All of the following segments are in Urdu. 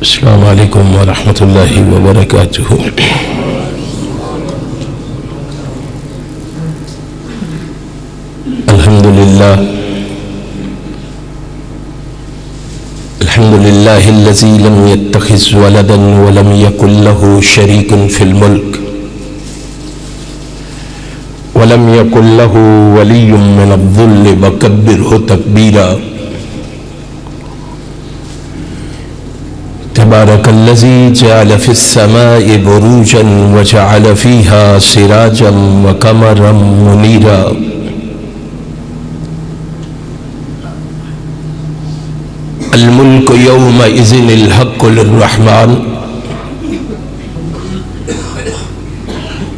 السلام علیکم ورحمۃ اللہ وبرکاتہ۔ الحمد للہ الذی لم يتخذ ولدا ولم يكن له شریک فی الملک ولم يكن له ولی من الذل وکبرہ تکبیرا۔ تبارک الذی جعل فی السماء بروجا وجعل فیہا سراجا وقمرا منیرا۔ الملک یومئذ الحق للرحمن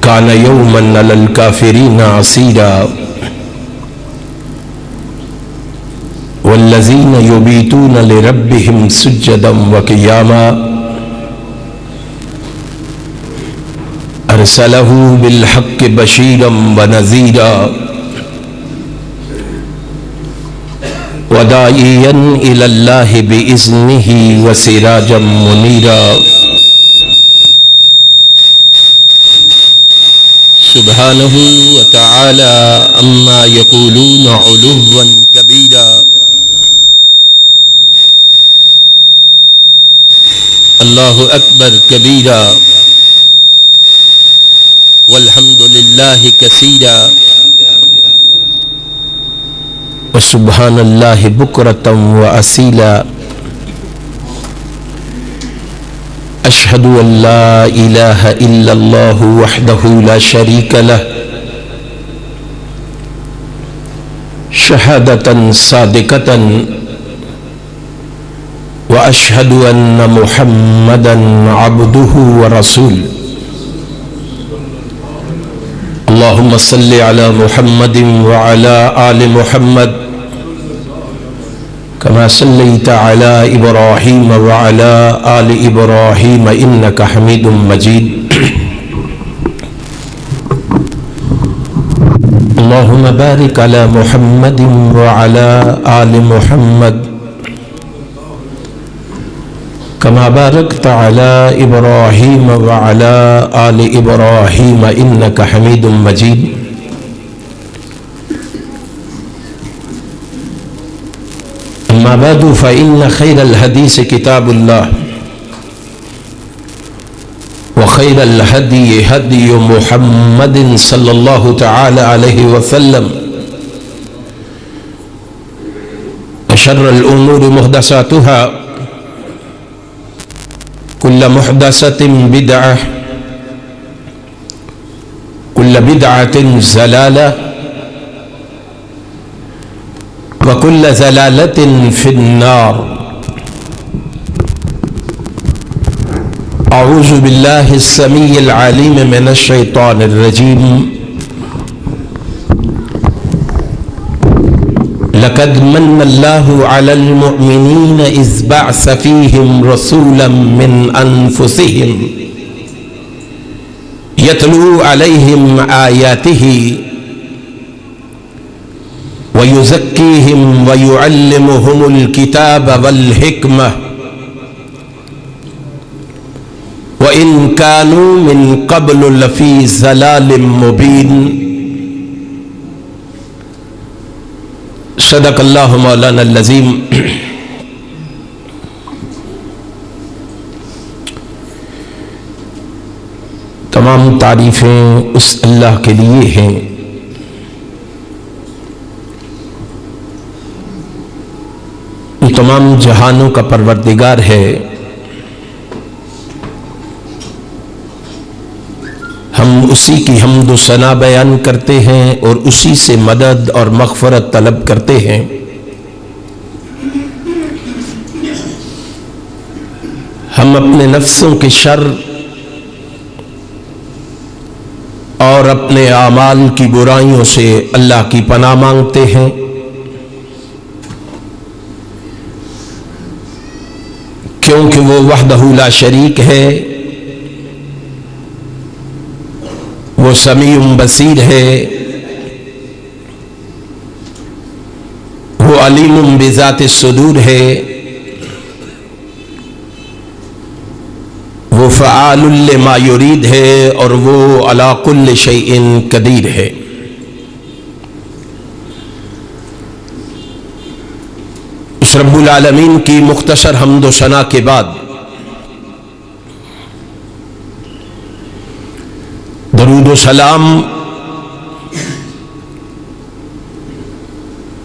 کان یوما علی الکافرین عسیرا۔ والذین یبیتون لربهم سجدا وقیاما ارسلہ بالحق بشیرا ونذیرا وداعیا الی اللہ بإذنہ وسراجا منیرا۔ سبحانہ وتعالی عما یقولون علوا کبیرا۔ اللہ اکبر کبیرا والحمد للہ کثیرا وسبحان اللہ بکرۃ وأصیلا۔ اشہد ان لا الہ الا اللہ وحدہ لا شریک لہ شہادۃ صادقۃ واشہد ان محمدا عبدہ ورسولہ۔ اللہم صلی علی محمد وعلی آل محمد کما صلیت علی ابراہیم وعلی آل ابراہیم انک حمید مجید۔ اللہم بارک علی محمد وعلی آل محمد کما بارکت علی ابراہیم وعلی آل ابراہیم انک حمید مجید۔ اما بعد فإن خیر الحدیث کتاب اللہ وخیر الہدی ہدی محمد صلی اللہ تعالی علیہ وسلم وشر الامور محدثاتها کل محدثۃ بدعہ کل بدعۃ ضلالہ وکل ضلالۃ فی النار۔ اعوذ باللہ السمیع العلیم من الشیطان الرجیم۔ لقد من اللہ علی المؤمنین اذ بعث فیہم رسولا من انفسہم یتلو علیہم آیاتہ ویزکیہم ویعلمہم الکتاب والحکمہ وإن كانوا من قبل لفی ضلال مبین۔ صدق اللہ مولانا العظیم۔ تمام تعریفیں اس اللہ کے لیے ہیں وہ تمام جہانوں کا پروردگار ہے۔ ہم اسی کی حمد و ثنا بیان کرتے ہیں اور اسی سے مدد اور مغفرت طلب کرتے ہیں۔ ہم اپنے نفسوں کے شر اور اپنے اعمال کی برائیوں سے اللہ کی پناہ مانگتے ہیں۔ کیونکہ وہ وحدہ لا شریک ہے، وہ سمیع بصیر ہے، وہ علیم بذات الصدور ہے، فعال لما یرید ہے اور وہ علی کل شیء قدیر ہے۔ اس رب العالمین کی مختصر حمد و ثنا کے بعد درود و سلام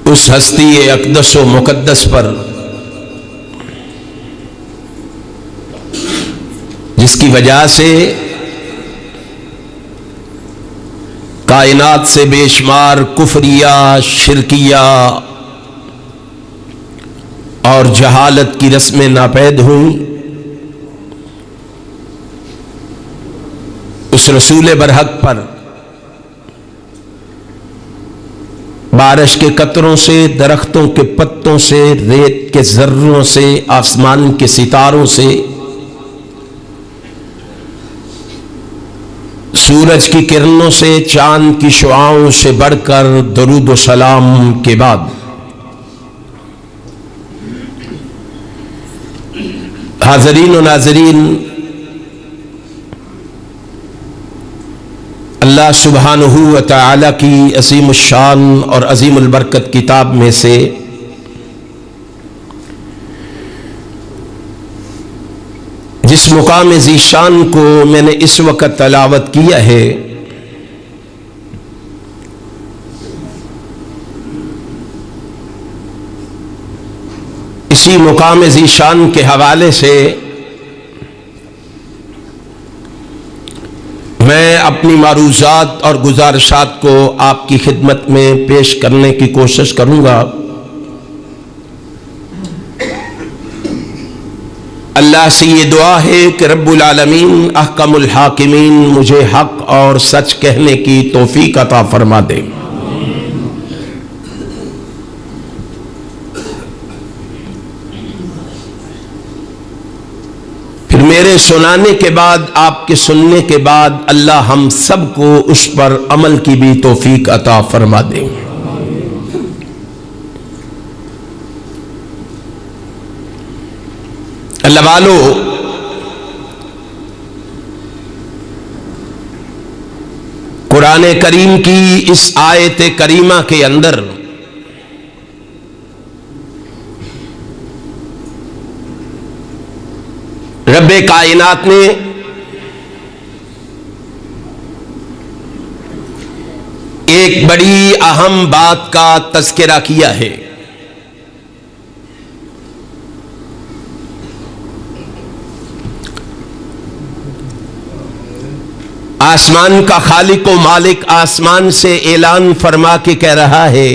اس ہستی اقدس و مقدس پر جس کی وجہ سے کائنات سے بے شمار کفریہ، شرکیہ اور جہالت کی رسمیں ناپید ہوئیں۔ اس رسول برحق پر بارش کے قطروں سے، درختوں کے پتوں سے، ریت کے ذروں سے، آسمان کے ستاروں سے، سورج کی کرنوں سے، چاند کی شعاعوں سے بڑھ کر درود و سلام کے بعد حاضرین و ناظرین، اللہ سبحانہ و تعالی کی عظیم الشان اور عظیم البرکت کتاب میں سے جس مقام ذیشان کو میں نے اس وقت تلاوت کیا ہے، اسی مقام ذیشان کے حوالے سے میں اپنی معروضات اور گزارشات کو آپ کی خدمت میں پیش کرنے کی کوشش کروں گا۔ اللہ سے یہ دعا ہے کہ رب العالمین احکم الحاکمین مجھے حق اور سچ کہنے کی توفیق عطا فرما دے۔ پھر میرے سنانے کے بعد، آپ کے سننے کے بعد اللہ ہم سب کو اس پر عمل کی بھی توفیق عطا فرما دے۔ اللہ والو، قرآن کریم کی اس آیت کریمہ کے اندر رب کائنات نے ایک بڑی اہم بات کا تذکرہ کیا ہے۔ آسمان کا خالق و مالک آسمان سے اعلان فرما کے کہہ رہا ہے،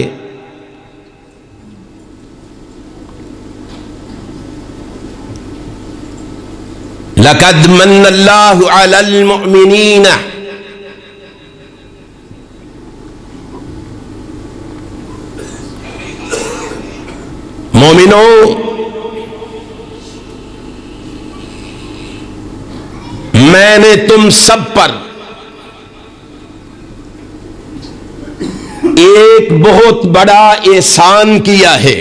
لَقَدْ مَنَّ اللَّهُ عَلَى الْمُؤْمِنِينَ، مومنوں میں نے تم سب پر ایک بہت بڑا احسان کیا ہے۔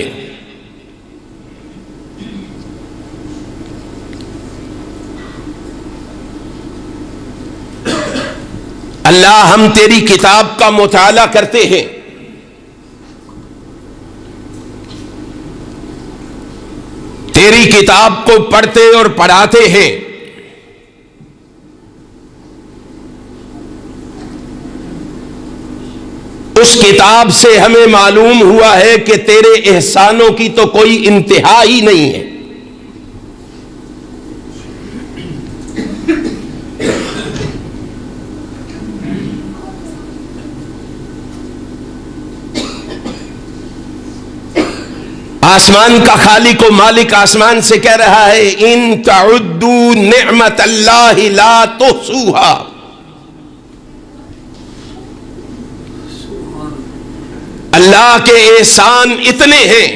اللہ ہم تیری کتاب کا مطالعہ کرتے ہیں، تیری کتاب کو پڑھتے اور پڑھاتے ہیں، اس کتاب سے ہمیں معلوم ہوا ہے کہ تیرے احسانوں کی تو کوئی انتہا ہی نہیں ہے۔ آسمان کا خالق و مالک آسمان سے کہہ رہا ہے، ان تعدوا نعمت اللہ لا تحصوها، اللہ کے احسان اتنے ہیں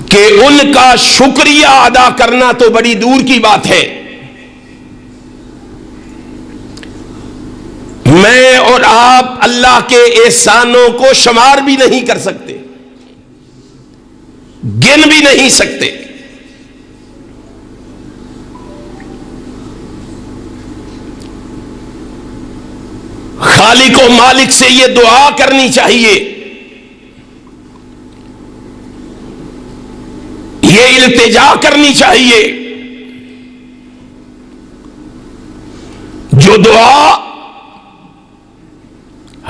کہ ان کا شکریہ ادا کرنا تو بڑی دور کی بات ہے۔ میں اور آپ اللہ کے احسانوں کو شمار بھی نہیں کر سکتے۔ گن بھی نہیں سکتے. خالق و مالک سے یہ دعا کرنی چاہیے، یہ التجا کرنی چاہیے، جو دعا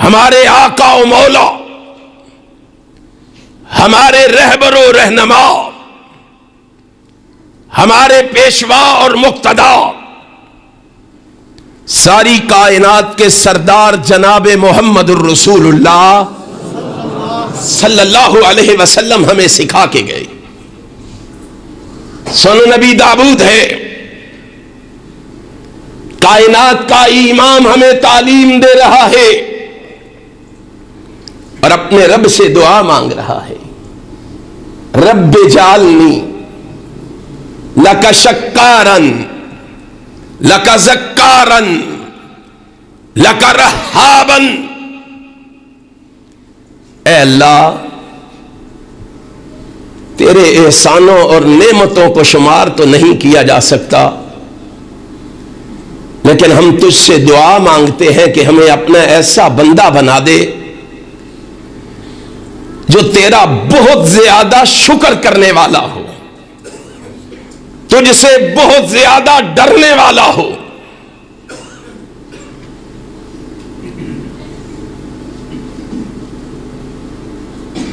ہمارے آقا و مولا، ہمارے رہبر و رہنما، ہمارے پیشوا اور مقتدا، ساری کائنات کے سردار جناب محمد الرسول اللہ صلی اللہ علیہ وسلم ہمیں سکھا کے گئے. سنن نبی داؤد ہے، کائنات کا امام ہمیں تعلیم دے رہا ہے اور اپنے رب سے دعا مانگ رہا ہے. رب جعلنی لک شکارن لک زکارن لک رہابن. اے اللہ، تیرے احسانوں اور نعمتوں کو شمار تو نہیں کیا جا سکتا، لیکن ہم تجھ سے دعا مانگتے ہیں کہ ہمیں اپنا ایسا بندہ بنا دے جو تیرا بہت زیادہ شکر کرنے والا ہو، تجھ سے بہت زیادہ ڈرنے والا ہو.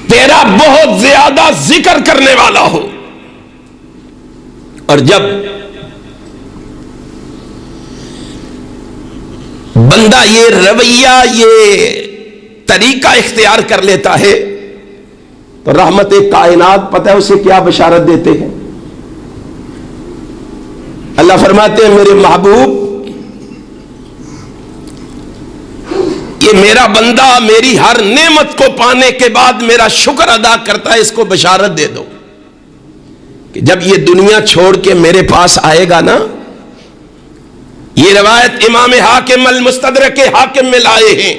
تیرا بہت زیادہ ذکر کرنے والا ہو. اور جب بندہ یہ رویہ، یہ طریقہ اختیار کر لیتا ہے تو رحمت کائنات پتہ ہے اسے کیا بشارت دیتے ہیں. اللہ فرماتے ہیں میرے محبوب، یہ میرا بندہ میری ہر نعمت کو پانے کے بعد میرا شکر ادا کرتا ہے، اس کو بشارت دے دو کہ جب یہ دنیا چھوڑ کے میرے پاس آئے گا نا. یہ روایت امام حاکم المستدرک حاکم میں لائے ہیں.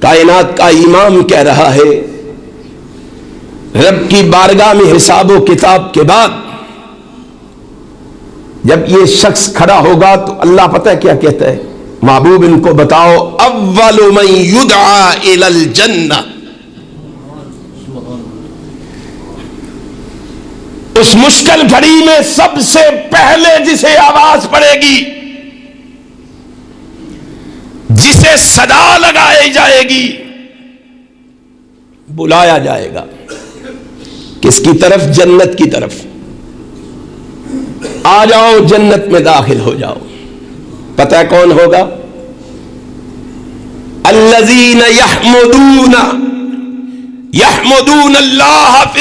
کائنات کا امام کہہ رہا ہے رب کی بارگاہ میں حساب و کتاب کے بعد جب یہ شخص کھڑا ہوگا تو اللہ پتہ کیا کہتا ہے، محبوب ان کو بتاؤ، اول من یدعا الی الجنہ، اس مشکل گھڑی میں سب سے پہلے جسے آواز پڑے گی، جسے صدا لگائی جائے گی، بلایا جائے گا کس کی طرف؟ جنت کی طرف. آ جاؤ جنت میں داخل ہو جاؤ. پتہ ہے کون ہوگا؟ الذین یحمدون اللہ فی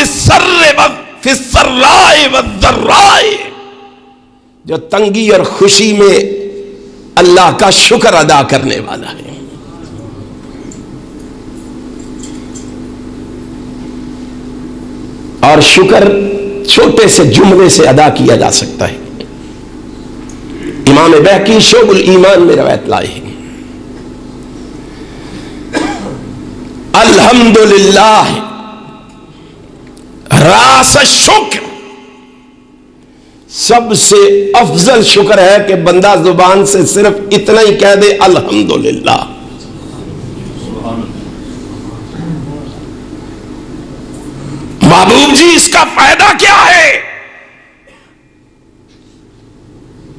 السراء والضراء، جو تنگی اور خوشی میں اللہ کا شکر ادا کرنے والا ہے. اور شکر چھوٹے سے جملے سے ادا کیا جا سکتا ہے. امام بہقی شعب الایمان میں روایت لائے ہیں، الحمدللہ راس الشکر، سب سے افضل شکر ہے کہ بندہ زبان سے صرف اتنا ہی کہہ دے الحمدللہ. محبوب جی اس کا فائدہ کیا ہے؟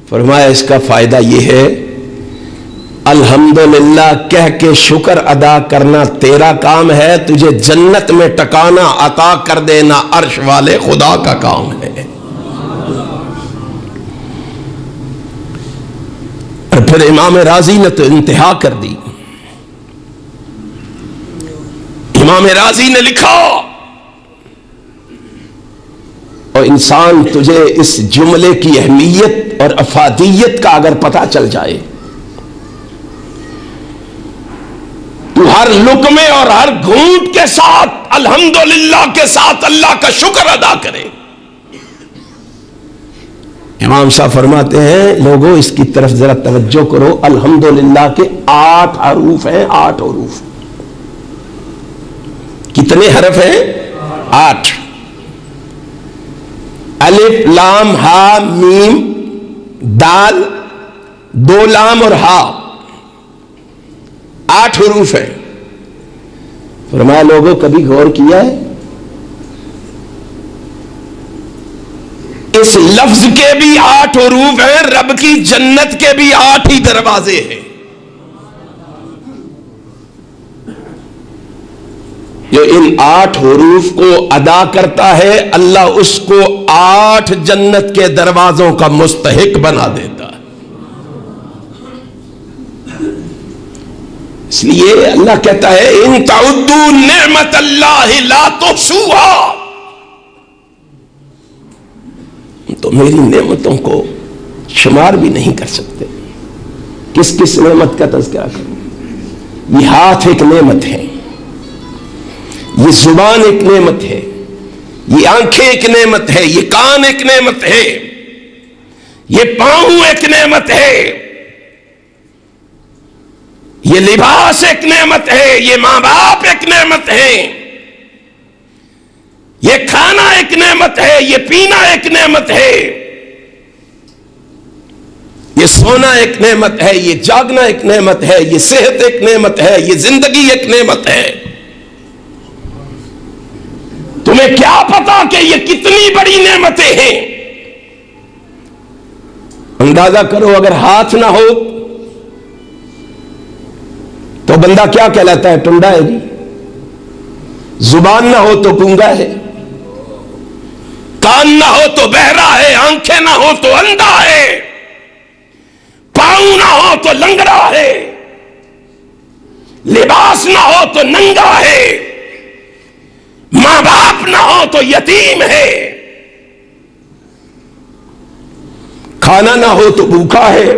فرمایا اس کا فائدہ یہ ہے، الحمدللہ کہہ کے شکر ادا کرنا تیرا کام ہے، تجھے جنت میں ٹکانا عطا کر دینا عرش والے خدا کا کام ہے. اور پھر امام راضی نے تو انتہا کر دی. امام راضی نے لکھا، اور انسان تجھے اس جملے کی اہمیت اور افادیت کا اگر پتہ چل جائے تو ہر لقمے اور ہر گھونٹ کے ساتھ الحمدللہ کے ساتھ اللہ کا شکر ادا کرے. امام صاحب فرماتے ہیں لوگوں اس کی طرف ذرا توجہ کرو، الحمدللہ کے 8 حروف ہیں، 8 حروف. کتنے حرف ہیں؟ 8. الف لام ہا میم دال 2 لام اور ہا 8 حروف ہیں. فرمایا لوگوں کبھی غور کیا ہے اس لفظ کے بھی 8 حروف ہیں, رب کی جنت کے بھی 8 ہی دروازے ہیں. جو ان 8 حروف کو ادا کرتا ہے اللہ اس کو 8 جنت کے دروازوں کا مستحق بنا دیتا ہے. اس لیے اللہ کہتا ہے ان تعدوا نعمت اللہ لا تحصوها, تو میری نعمتوں کو شمار بھی نہیں کر سکتے. کس کس نعمت کا تذکرہ کروں؟ یہ ہاتھ ایک نعمت ہے, یہ زبان ایک نعمت ہے, یہ آنکھیں ایک نعمت ہے, یہ کان ایک نعمت ہے, یہ پاؤں ایک نعمت ہے, یہ لباس ایک نعمت ہے, یہ ماں باپ ایک نعمت ہے, یہ کھانا ایک نعمت ہے, یہ پینا ایک نعمت ہے, یہ سونا ایک نعمت ہے, یہ جاگنا ایک نعمت ہے, یہ صحت ایک نعمت ہے, یہ زندگی ایک نعمت ہے. تمہیں کیا پتا کہ یہ کتنی بڑی نعمتیں ہیں؟ اندازہ کرو اگر ہاتھ نہ ہو تو بندہ کیا کہلاتا ہے؟ ٹنڈا ہے جی. زبان نہ ہو تو گونگا ہے, کان نہ ہو تو بہرا ہے, آنکھیں نہ ہو تو اندھا ہے, پاؤں نہ ہو تو لنگڑا ہے, لباس نہ ہو تو ننگا ہے, ماں باپ نہ ہو تو یتیم ہے, کھانا نہ ہو تو بھوکا ہے,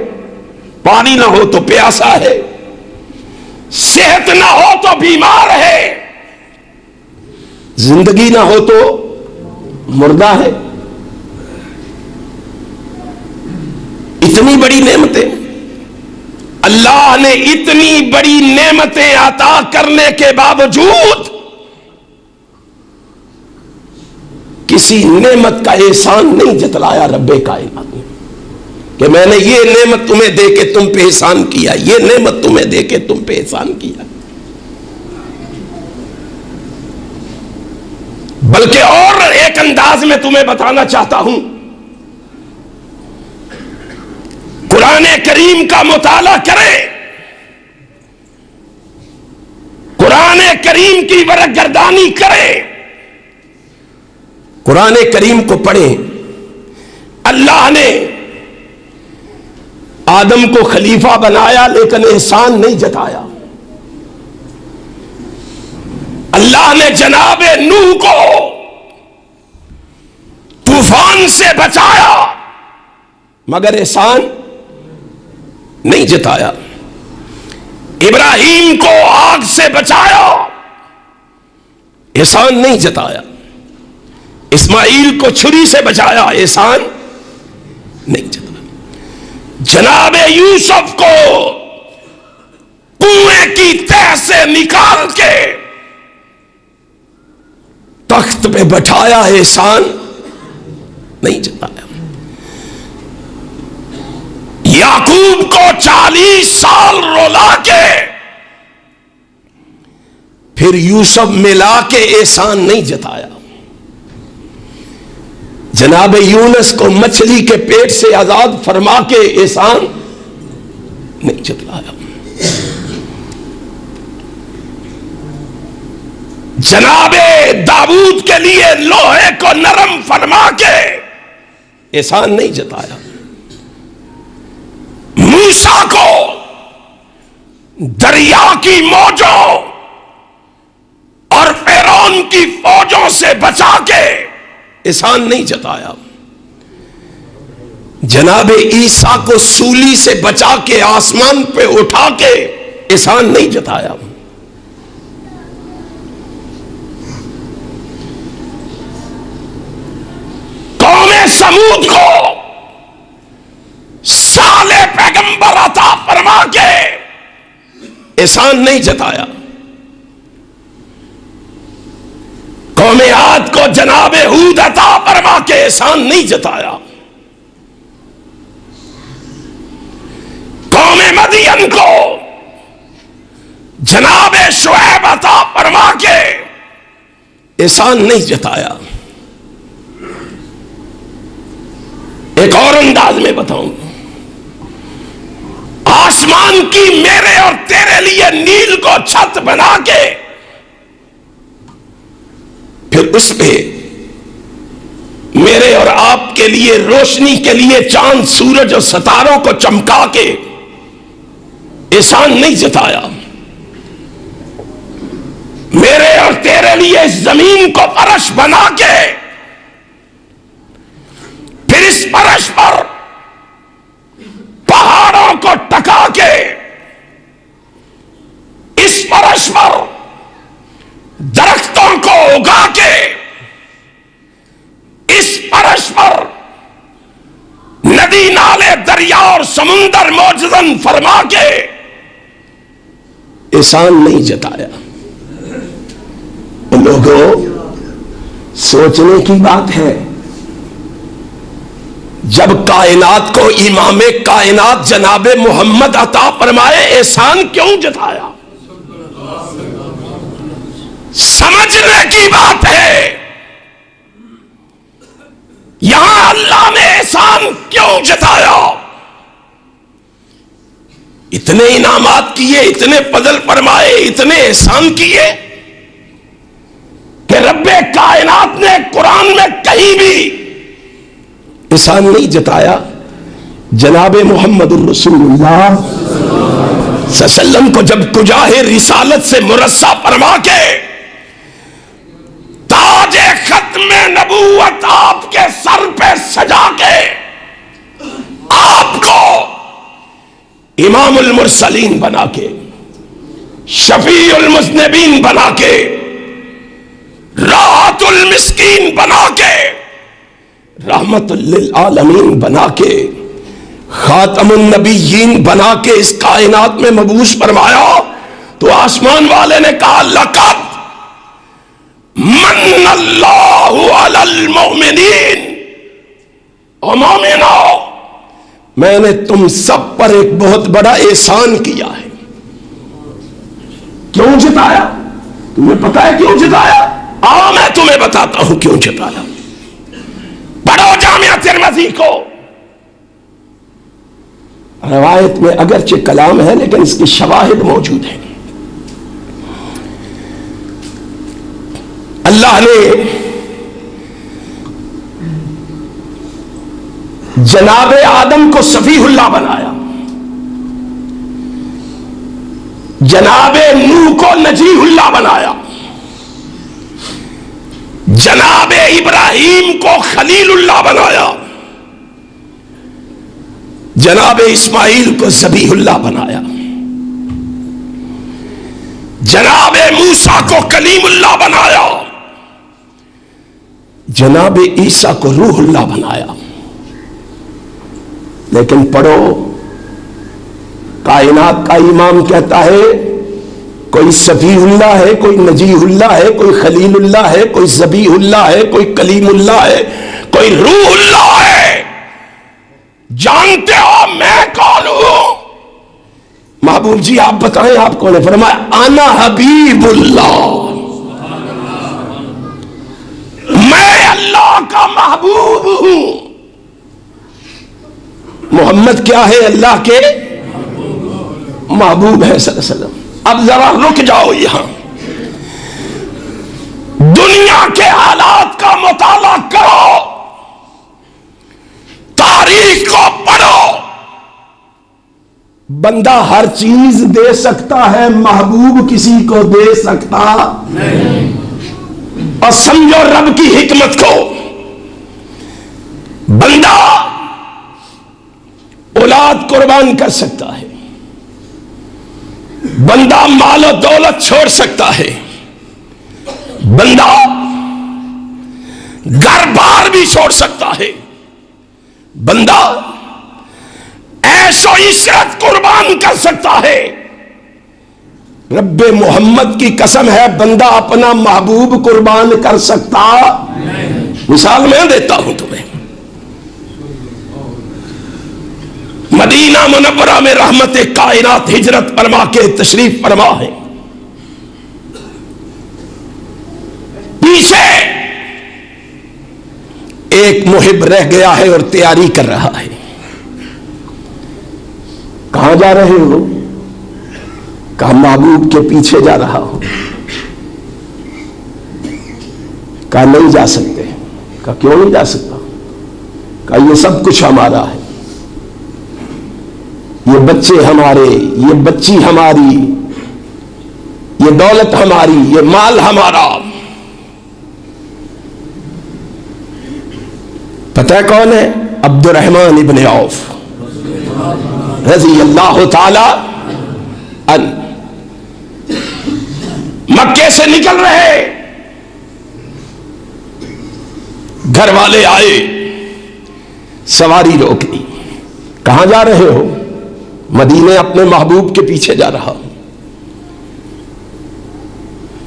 پانی نہ ہو تو پیاسا ہے, صحت نہ ہو تو بیمار ہے, زندگی نہ ہو تو مردہ ہے. اتنی بڑی نعمتیں اللہ نے, اتنی بڑی نعمتیں عطا کرنے کے باوجود کسی نعمت کا احسان نہیں جتلایا رب کائنات نے کہ میں نے یہ نعمت تمہیں دے کے تم پہ احسان کیا, یہ نعمت تمہیں دے کے تم پہ احسان کیا. بلکہ اور ایک انداز میں تمہیں بتانا چاہتا ہوں, قرآن کریم کا مطالعہ کریں, قرآن کریم کی ورق گردانی کریں, قرآن کریم کو پڑھیں. اللہ نے آدم کو خلیفہ بنایا لیکن احسان نہیں جتایا. اللہ نے جناب نوح کو طوفان سے بچایا مگر احسان نہیں جتایا. ابراہیم کو آگ سے بچایا, احسان نہیں جتایا. اسماعیل کو چھری سے بچایا, احسان نہیں جتایا. جناب یوسف کو کنویں کی تہ سے نکال کے تخت پہ بٹھایا, احسان نہیں جتایا. یعقوب کو 40 سال رولا کے پھر یوسف ملا کے احسان نہیں جتایا. جناب یونس کو مچھلی کے پیٹ سے آزاد فرما کے احسان نہیں جتلایا. جناب داؤد کے لیے لوہے کو نرم فرما کے احسان نہیں جتایا. موسیٰ کو دریا کی موجوں اور فرعون کی فوجوں سے بچا کے احسان نہیں جتایا. جناب عیسیٰ کو سولی سے بچا کے آسمان پہ اٹھا کے احسان نہیں جتایا. قوم سمود کو صالح پیغمبر عطا فرما کے احسان نہیں جتایا. قوم تو جناب ہود عطا فرما کے احسان نہیں جتایا، قوم مدین کو جناب شعیب عطا فرما کے احسان نہیں جتایا۔ ایک اور انداز میں بتاؤں، آسمان کی میرے اور تیرے لیے نیل کو چھت بنا کے پھر اس پہ میرے اور آپ کے لیے روشنی کے لیے چاند سورج اور ستاروں کو چمکا کے احسان نہیں جتایا، میرے اور تیرے لیے اس زمین کو فرش بنا کے پھر اس فرش پر پہاڑوں کو ٹکا کے اس فرش پر درختوں کو اگا کے اس فرش پر ندی نالے دریا اور سمندر موجزن فرما کے احسان نہیں جتایا۔ لوگوں، سوچنے کی بات ہے، جب کائنات کو امام کائنات جناب محمد عطا فرمائے احسان کیوں جتایا؟ سمجھنے کی بات ہے، یہاں اللہ نے احسان کیوں جتایا؟ اتنے انعامات کیے، اتنے فضل فرمائے، اتنے احسان کیے کہ رب کائنات نے قرآن میں کہیں بھی احسان نہیں جتایا۔ جناب محمد الرسول اللہ صلی اللہ علیہ وسلم کو جب کجاہ رسالت سے مرصع فرما کے تاج ختم نبوت آپ کے سر پہ سجا کے آپ کو امام المرسلین بنا کے، شفیع المذنبین بنا کے، راحت المسکین بنا کے، رحمت للعالمین بنا کے، خاتم النبیین بنا کے اس کائنات میں مبعوث فرمایا تو آسمان والے نے کہا لقد من اللہ علی المؤمنین، او مومنو میں نے تم سب پر ایک بہت بڑا احسان کیا ہے۔ کیوں جتایا؟ تمہیں پتا ہے کیوں جتایا؟ آؤ میں تمہیں بتاتا ہوں کیوں جتایا۔ پڑھو جامعہ ترمذی کو، روایت میں اگرچہ کلام ہے لیکن اس کی شواہد موجود ہیں۔ اللہ نے جناب آدم کو صفیح اللہ بنایا، جناب نوح کو نجیح اللہ بنایا، جناب ابراہیم کو خلیل اللہ بنایا، جناب اسماعیل کو ذبیح اللہ بنایا، جناب موسیٰ کو کلیم اللہ بنایا، جناب عیسیٰ کو روح اللہ بنایا۔ لیکن پڑھو، کائنات کا امام کہتا ہے کوئی صفیح اللہ ہے، کوئی نجیح اللہ ہے، کوئی خلیل اللہ ہے، کوئی ذبیح اللہ ہے، کوئی کلیم اللہ ہے، کوئی روح اللہ ہے۔ جانتے ہو میں کون ہوں؟ محبوب جی آپ بتائیں آپ کون ہے؟ فرمایا انا حبیب اللہ، میں اللہ کا محبوب ہوں۔ محمد کیا ہے؟ اللہ کے محبوب ہے صلی اللہ علیہ وسلم۔ اب ذرا رک جاؤ، یہاں دنیا کے حالات کا مطالعہ کرو، تاریخ کو پڑھو۔ بندہ ہر چیز دے سکتا ہے، محبوب کسی کو دے سکتا نہیں۔ اور سمجھو رب کی حکمت کو، بندہ اولاد قربان کر سکتا ہے، بندہ مال و دولت چھوڑ سکتا ہے، بندہ گھر بار بھی چھوڑ سکتا ہے، بندہ عیش و عشرت قربان کر سکتا ہے۔ رب محمد کی قسم ہے بندہ اپنا محبوب قربان کر سکتا مثال میں دیتا ہوں تمہیں. مدینہ منورہ میں رحمت کائنات ہجرت فرما کے تشریف فرما ہے. پیچھے ایک محب رہ گیا ہے اور تیاری کر رہا ہے. کہاں جا رہے ہو؟ کہا محبوب کے پیچھے جا رہا ہوں. کہا نہیں جا سکتے. کہا کیوں نہیں جا سکتا؟ کہا یہ سب کچھ ہمارا ہے، یہ بچے ہمارے، یہ بچی ہماری، یہ دولت ہماری، یہ مال ہمارا. پتہ ہے کون ہے؟ عبد الرحمن ابن عوف رضی اللہ تعالی عنہ. مکے سے نکل رہے، گھر والے آئے، سواری روک دی. کہاں جا رہے ہو؟ مدینے اپنے محبوب کے پیچھے جا رہا ہوں.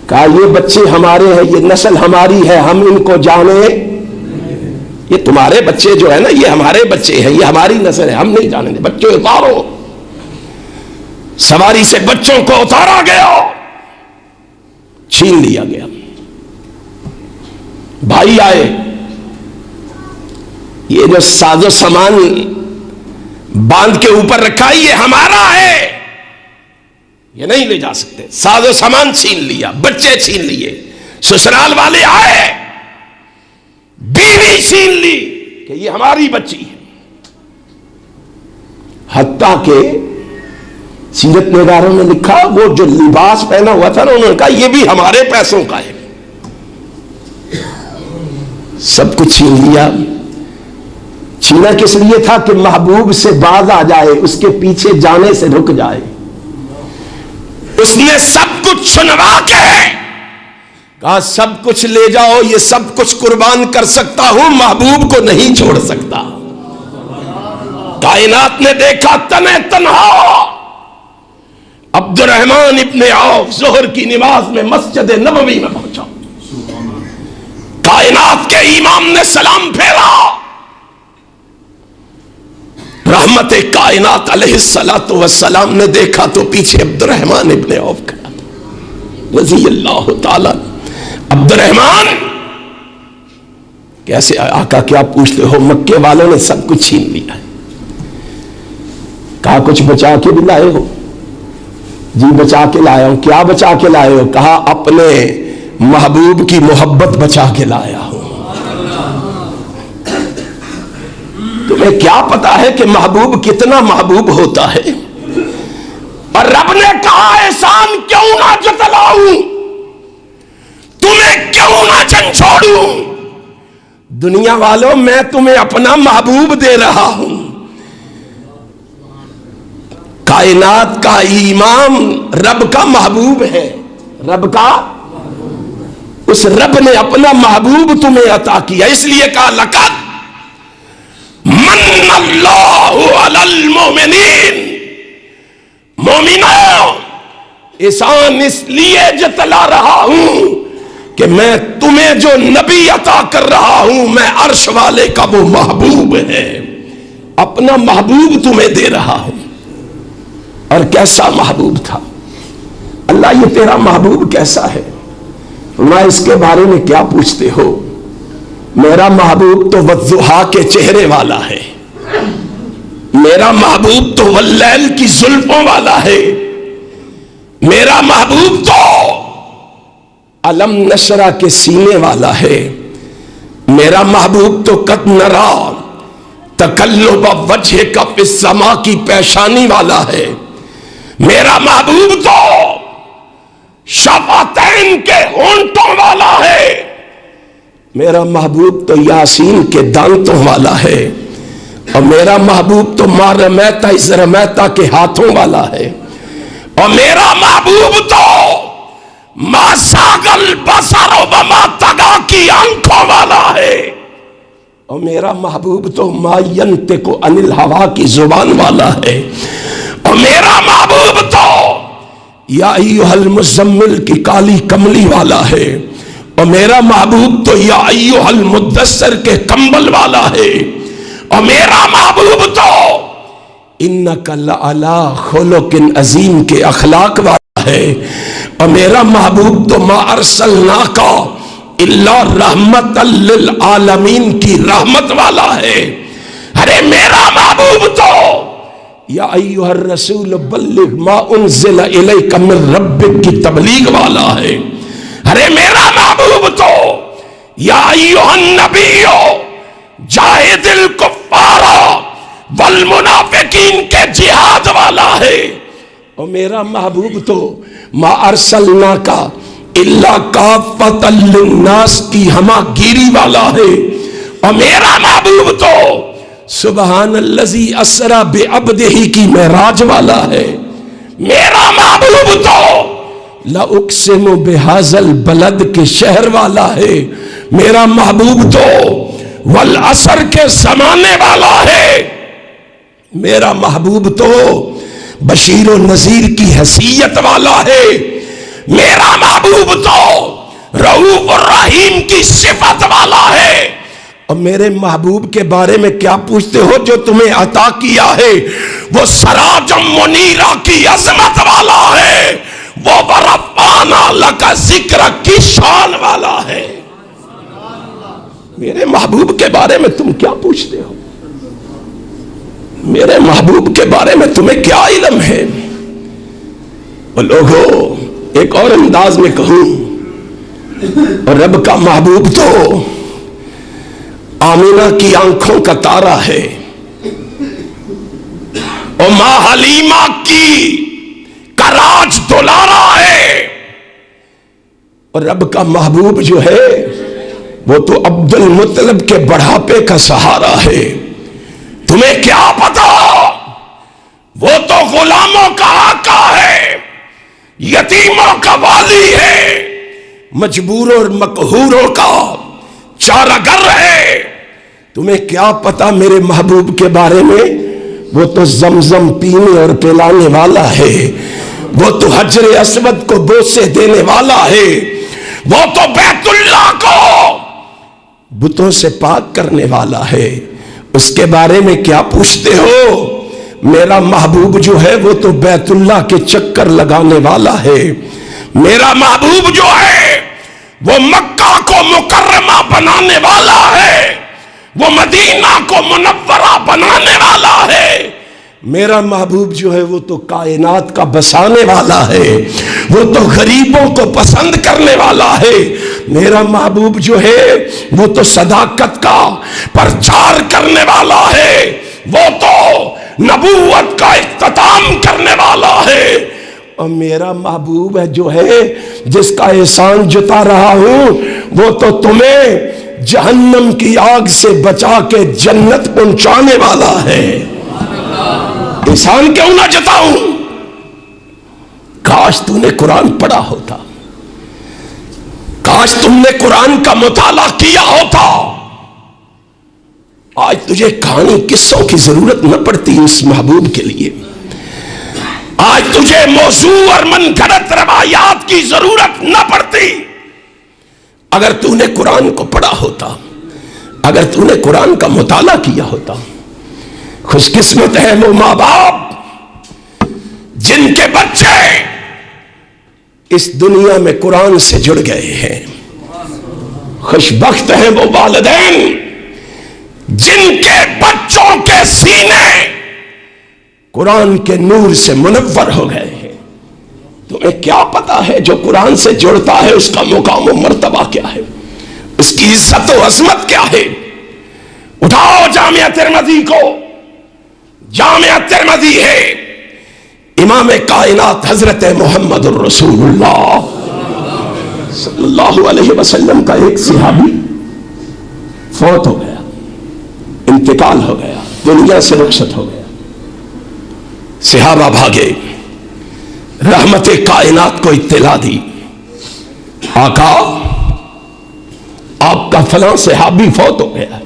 کہا یہ بچے ہمارے ہیں، یہ نسل ہماری ہے، ہم ان کو جانے. یہ تمہارے بچے جو ہے نا، یہ ہمارے بچے ہیں، یہ ہماری نسل ہے، ہم نہیں جانے دیں. بچوں اتارو. سواری سے بچوں کو اتارا گیا، چھین لیا گیا. بھائی آئے، یہ جو ساز و سامان باندھ کے اوپر رکھا ہے یہ ہمارا ہے، یہ نہیں لے جا سکتے. ساز و سامان چھین لیا، بچے چھین لیے. سسرال والے آئے، بیوی چھین لی کہ یہ ہماری بچی ہے. حتیٰ کہ سیرت نگاروں نے لکھا وہ جو لباس پہنا ہوا تھا نا، انہوں نے کہا یہ بھی ہمارے پیسوں کا ہے. سب کچھ چھین لیا. چھینا کس لیے تھا؟ کہ محبوب سے باز آ جائے، اس کے پیچھے جانے سے رک جائے. اس نے سب کچھ چھنوا کے کہا سب کچھ لے جاؤ، یہ سب کچھ قربان کر سکتا ہوں، محبوب کو نہیں چھوڑ سکتا. کائنات نے دیکھا تنہ تنہا عبد الرحمن ابن عوف ظہر کی نماز میں مسجد نبوی میں پہنچا. کائنات کے امام نے سلام پھیرا. رحمت کائنات علیہ الصلوۃ والسلام نے دیکھا تو پیچھے عبد الرحمن ابن عوف کھڑا تھا رضی اللہ تعالی. عبد الرحمن کیسے؟ آقا کیا پوچھتے ہو؟ مکے والوں نے سب کچھ چھین لیا ہے. کہا کچھ بچا کے بھی لائے ہو؟ جی بچا کے لایا ہوں. کیا بچا کے لائے ہو؟ کہا اپنے محبوب کی محبت بچا کے لایا ہوں. تمہیں کیا پتا ہے کہ محبوب کتنا محبوب ہوتا ہے؟ اور رب نے کہا احسان کیوں نہ جتلاؤں، تمہیں کیوں نہ جھنجھوڑوں. دنیا والوں میں تمہیں اپنا محبوب دے رہا ہوں. کائنات کا امام رب کا محبوب ہے. رب کا، اس رب نے اپنا محبوب تمہیں عطا کیا. اس لیے کہا لقد من اللہ علی المؤمنین. مومنوں احسان اس لیے جتلا رہا ہوں کہ میں تمہیں جو نبی عطا کر رہا ہوں میں عرش والے کا وہ محبوب ہے، اپنا محبوب تمہیں دے رہا ہوں. اور کیسا محبوب تھا؟ اللہ یہ تیرا محبوب کیسا ہے؟ میں اس کے بارے میں کیا پوچھتے ہو؟ میرا محبوب تو والضحیٰ کے چہرے والا ہے، میرا محبوب تو واللیل کی زلفوں والا ہے، میرا محبوب تو علم نشرہ کے سینے والا ہے، میرا محبوب تو قد نرا تقلب وجہک فی السماء کی پیشانی والا ہے، میرا محبوب تو شفتین کے ہونٹوں والا ہے، میرا محبوب تو یاسین کے دانتوں والا ہے، اور میرا محبوب تو ما رمیت اذ رمیت کے ہاتھوں والا ہے، اور میرا محبوب تو ما زاغ البصر وما طغی کی آنکھوں والا ہے، اور میرا محبوب تو ما ینطق عن الہویٰ کی زبان والا ہے، اور میرا محبوب تو یا ایھا المزمل کی کالی کملی والا ہے، اور میرا محبوب تو یا ایھا المدثر کے کمبل والا ہے، اور میرا محبوب تو انک لعلی خلق عظیم کے اخلاق والا ہے، اور میرا محبوب تو ما ارسلناک الا رحمت للعالمین کی رحمت والا ہے۔ ارے میرا محبوب تو یا ایھا الرسول بلغ ما انزل الیک من ربک کی تبلیغ والا ہے۔ ارے میرا محبوب تو یا ایھا النبی جاہد الکفار والمنافقین کے جہاد والا ہے، اور میرا محبوب تو ما ارسلناک الا کافۃ للناس کی ہمہ گیری والا ہے، اور میرا محبوب تو سبحان الذی اسری بعبدہ کی معراج والا ہے۔ میرا محبوب تو لا اقسم بہذا البلد کے شہر والا ہے۔ میرا محبوب تو والعصر کے زمانے والا ہے۔ میرا محبوب تو بشیر و نذیر کی حیثیت والا ہے۔ میرا محبوب تو رؤوف الرحیم کی صفت والا ہے، اور میرے محبوب کے بارے میں کیا پوچھتے ہو؟ جو تمہیں عطا کیا ہے وہ سراجم منیرہ کی عظمت والا ہے، وہ ورفعنا لک ذکرک کی شان والا ہے۔ میرے محبوب کے بارے میں تم کیا پوچھتے ہو؟ میرے محبوب کے بارے میں تمہیں کیا علم ہے؟ وہ لوگوں ایک اور انداز میں کہوں، اور رب کا محبوب تو آمینہ کی آنکھوں کا تارا ہے، اور ماں حلیمہ کی کراج دلارا ہے، اور رب کا محبوب جو ہے وہ تو عبد المطلب کے بڑھاپے کا سہارا ہے۔ تمہیں کیا پتا؟ وہ تو غلاموں کا آقا ہے، یتیموں کا والی ہے، مجبوروں اور مقہوروں کا چارگر ہے۔ تمہیں کیا پتا میرے محبوب کے بارے میں؟ وہ تو زمزم پینے اور پلانے والا ہے، وہ تو حجر اسود کو بوسے دینے والا ہے، وہ تو بیت اللہ کو بتوں سے پاک کرنے والا ہے۔ اس کے بارے میں کیا پوچھتے ہو؟ میرا محبوب جو ہے وہ تو بیت اللہ کے چکر لگانے والا ہے۔ میرا محبوب جو ہے وہ مکہ کو مکرمہ بنانے والا ہے، وہ مدینہ کو منورہ بنانے والا ہے۔ میرا محبوب جو ہے وہ تو کائنات کا بسانے والا ہے، وہ تو غریبوں کو پسند کرنے والا ہے۔ میرا محبوب جو ہے وہ تو صداقت کا پرچار کرنے والا ہے، وہ تو نبوت کا اختتام کرنے والا ہے۔ اور میرا محبوب ہے جو ہے جس کا احسان جتا رہا ہوں، وہ تو تمہیں جہنم کی آگ سے بچا کے جنت پہنچانے والا ہے۔ احسان کیوں نہ جتاؤں؟ کاش تو نے قرآن پڑھا ہوتا، کاش تم نے قرآن کا مطالعہ کیا ہوتا، آج تجھے کہانی قصوں کی ضرورت نہ پڑتی اس محبوب کے لیے، آج تجھے موضوع اور من گھڑت روایات کی ضرورت نہ پڑتی اگر تو نے قرآن کو پڑھا ہوتا، اگر تو نے قرآن کا مطالعہ کیا ہوتا۔ خوش قسمت ہے وہ ماں باپ جن کے بچے اس دنیا میں قرآن سے جڑ گئے ہیں، خوش بخت ہیں وہ والدین جن کے بچوں کے سینے قرآن کے نور سے منور ہو گئے ہیں۔ تمہیں کیا پتا ہے جو قرآن سے جڑتا ہے اس کا مقام و مرتبہ کیا ہے، اس کی عزت و عظمت کیا ہے؟ اٹھاؤ جامعہ ترمذی کو، جامعہ ترمذی ہے امام کائنات حضرت محمد الرسول اللہ صلی اللہ علیہ وسلم کا ایک صحابی فوت ہو گیا، انتقال ہو گیا، دنیا سے رخصت ہو گیا۔ صحابہ بھاگے، رحمت کائنات کو اطلاع دی، آقا آپ کا فلاں صحابی فوت ہو گیا ہے۔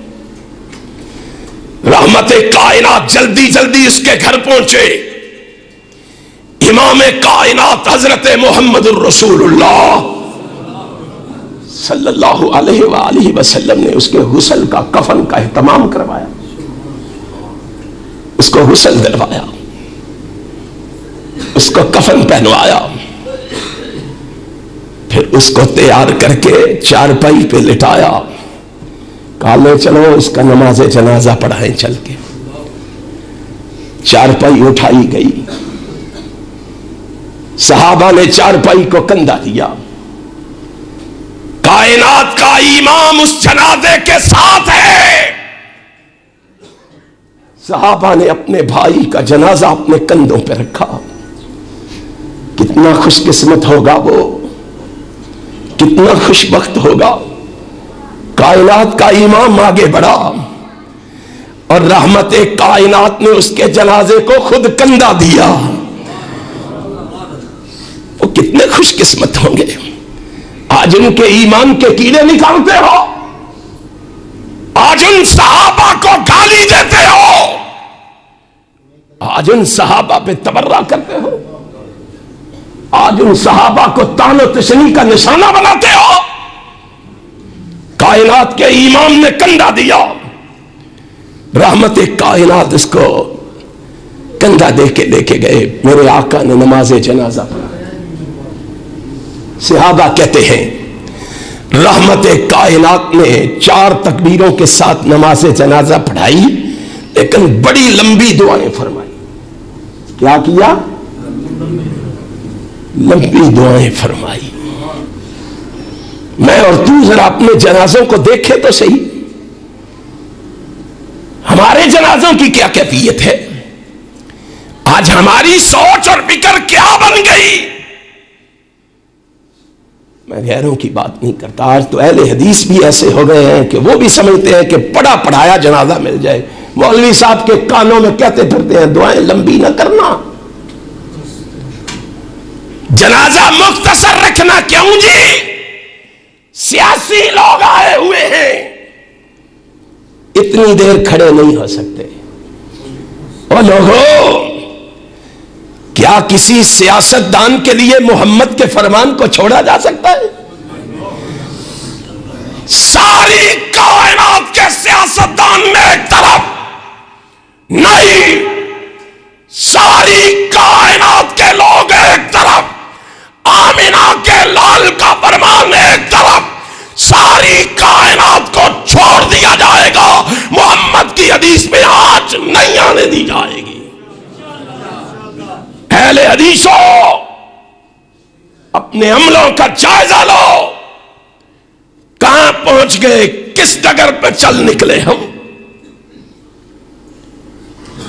رحمت کائنات جلدی جلدی اس کے گھر پہنچے، امام کائنات حضرت محمد الرسول اللہ صلی اللہ علیہ وآلہ وسلم نے اس کے غسل کا کفن کا اہتمام کروایا، اس کو غسل دلوایا، اس کو کفن پہنوایا، پھر اس کو تیار کر کے چارپائی پہ لٹایا، کہا لے چلو اس کا نماز جنازہ پڑھائیں چل کے۔ چارپائی اٹھائی گئی، صحابہ نے چارپائی کو کندھا دیا، کائنات کا امام اس جنازے کے ساتھ ہے۔ صحابہ نے اپنے بھائی کا جنازہ اپنے کندھوں پہ رکھا۔ کتنا خوش قسمت ہوگا وہ، کتنا خوش بخت ہوگا۔ کائنات کا امام آگے بڑھا اور رحمت کائنات نے اس کے جنازے کو خود کندھا دیا۔ وہ کتنے خوش قسمت ہوں گے۔ آج ان کے ایمان کے کیڑے نکالتے ہو، آج ان صحابہ کو گالی دیتے ہو، آج ان صحابہ پہ تبرہ کرتے ہو، آج ان صحابہ کو طعن و تشنیع کا نشانہ بناتے ہو۔ کائنات کے امام نے کندھا دیا، رحمت کائنات اس کو کندھا دے کے لے کے گئے۔ میرے آقا نے نماز جنازہ پڑھا۔ صحابہ کہتے ہیں رحمت کائنات نے 4 تکبیروں کے ساتھ نماز جنازہ پڑھائی، لیکن بڑی لمبی دعائیں فرمائی۔ کیا کیا؟ لمبی دعائیں فرمائی۔ میں اور تو ذرا اپنے جنازوں کو دیکھے تو صحیح، ہمارے جنازوں کی کیا کیفیت ہے؟ آج ہماری سوچ اور فکر کیا بن گئی؟ میں غیروں کی بات نہیں کرتا، آج تو اہل حدیث بھی ایسے ہو گئے ہیں کہ وہ بھی سمجھتے ہیں کہ پڑھا پڑھایا جنازہ مل جائے۔ مولوی صاحب کے کانوں میں کہتے پھرتے ہیں دعائیں لمبی نہ کرنا، جنازہ مختصر رکھنا۔ کیوں جی؟ سیاسی لوگ آئے ہوئے ہیں، اتنی دیر کھڑے نہیں ہو سکتے۔ اور لوگوں، کیا کسی سیاستدان کے لیے محمد کے فرمان کو چھوڑا جا سکتا ہے؟ ساری کائنات کے سیاستدان میں ایک طرف نہیں، ساری کائنات کے لوگ ایک طرف، آمینہ کے لال کا فرمان ایک طرف، ساری کائنات کو چھوڑ دیا جائے گا، محمد کی حدیث میں آج نہیں آنے دی جائے گی۔ اہل حدیثو، اپنے عملوں کا جائزہ لو، کہاں پہنچ گئے، کس ڈگر پہ چل نکلے ہم؟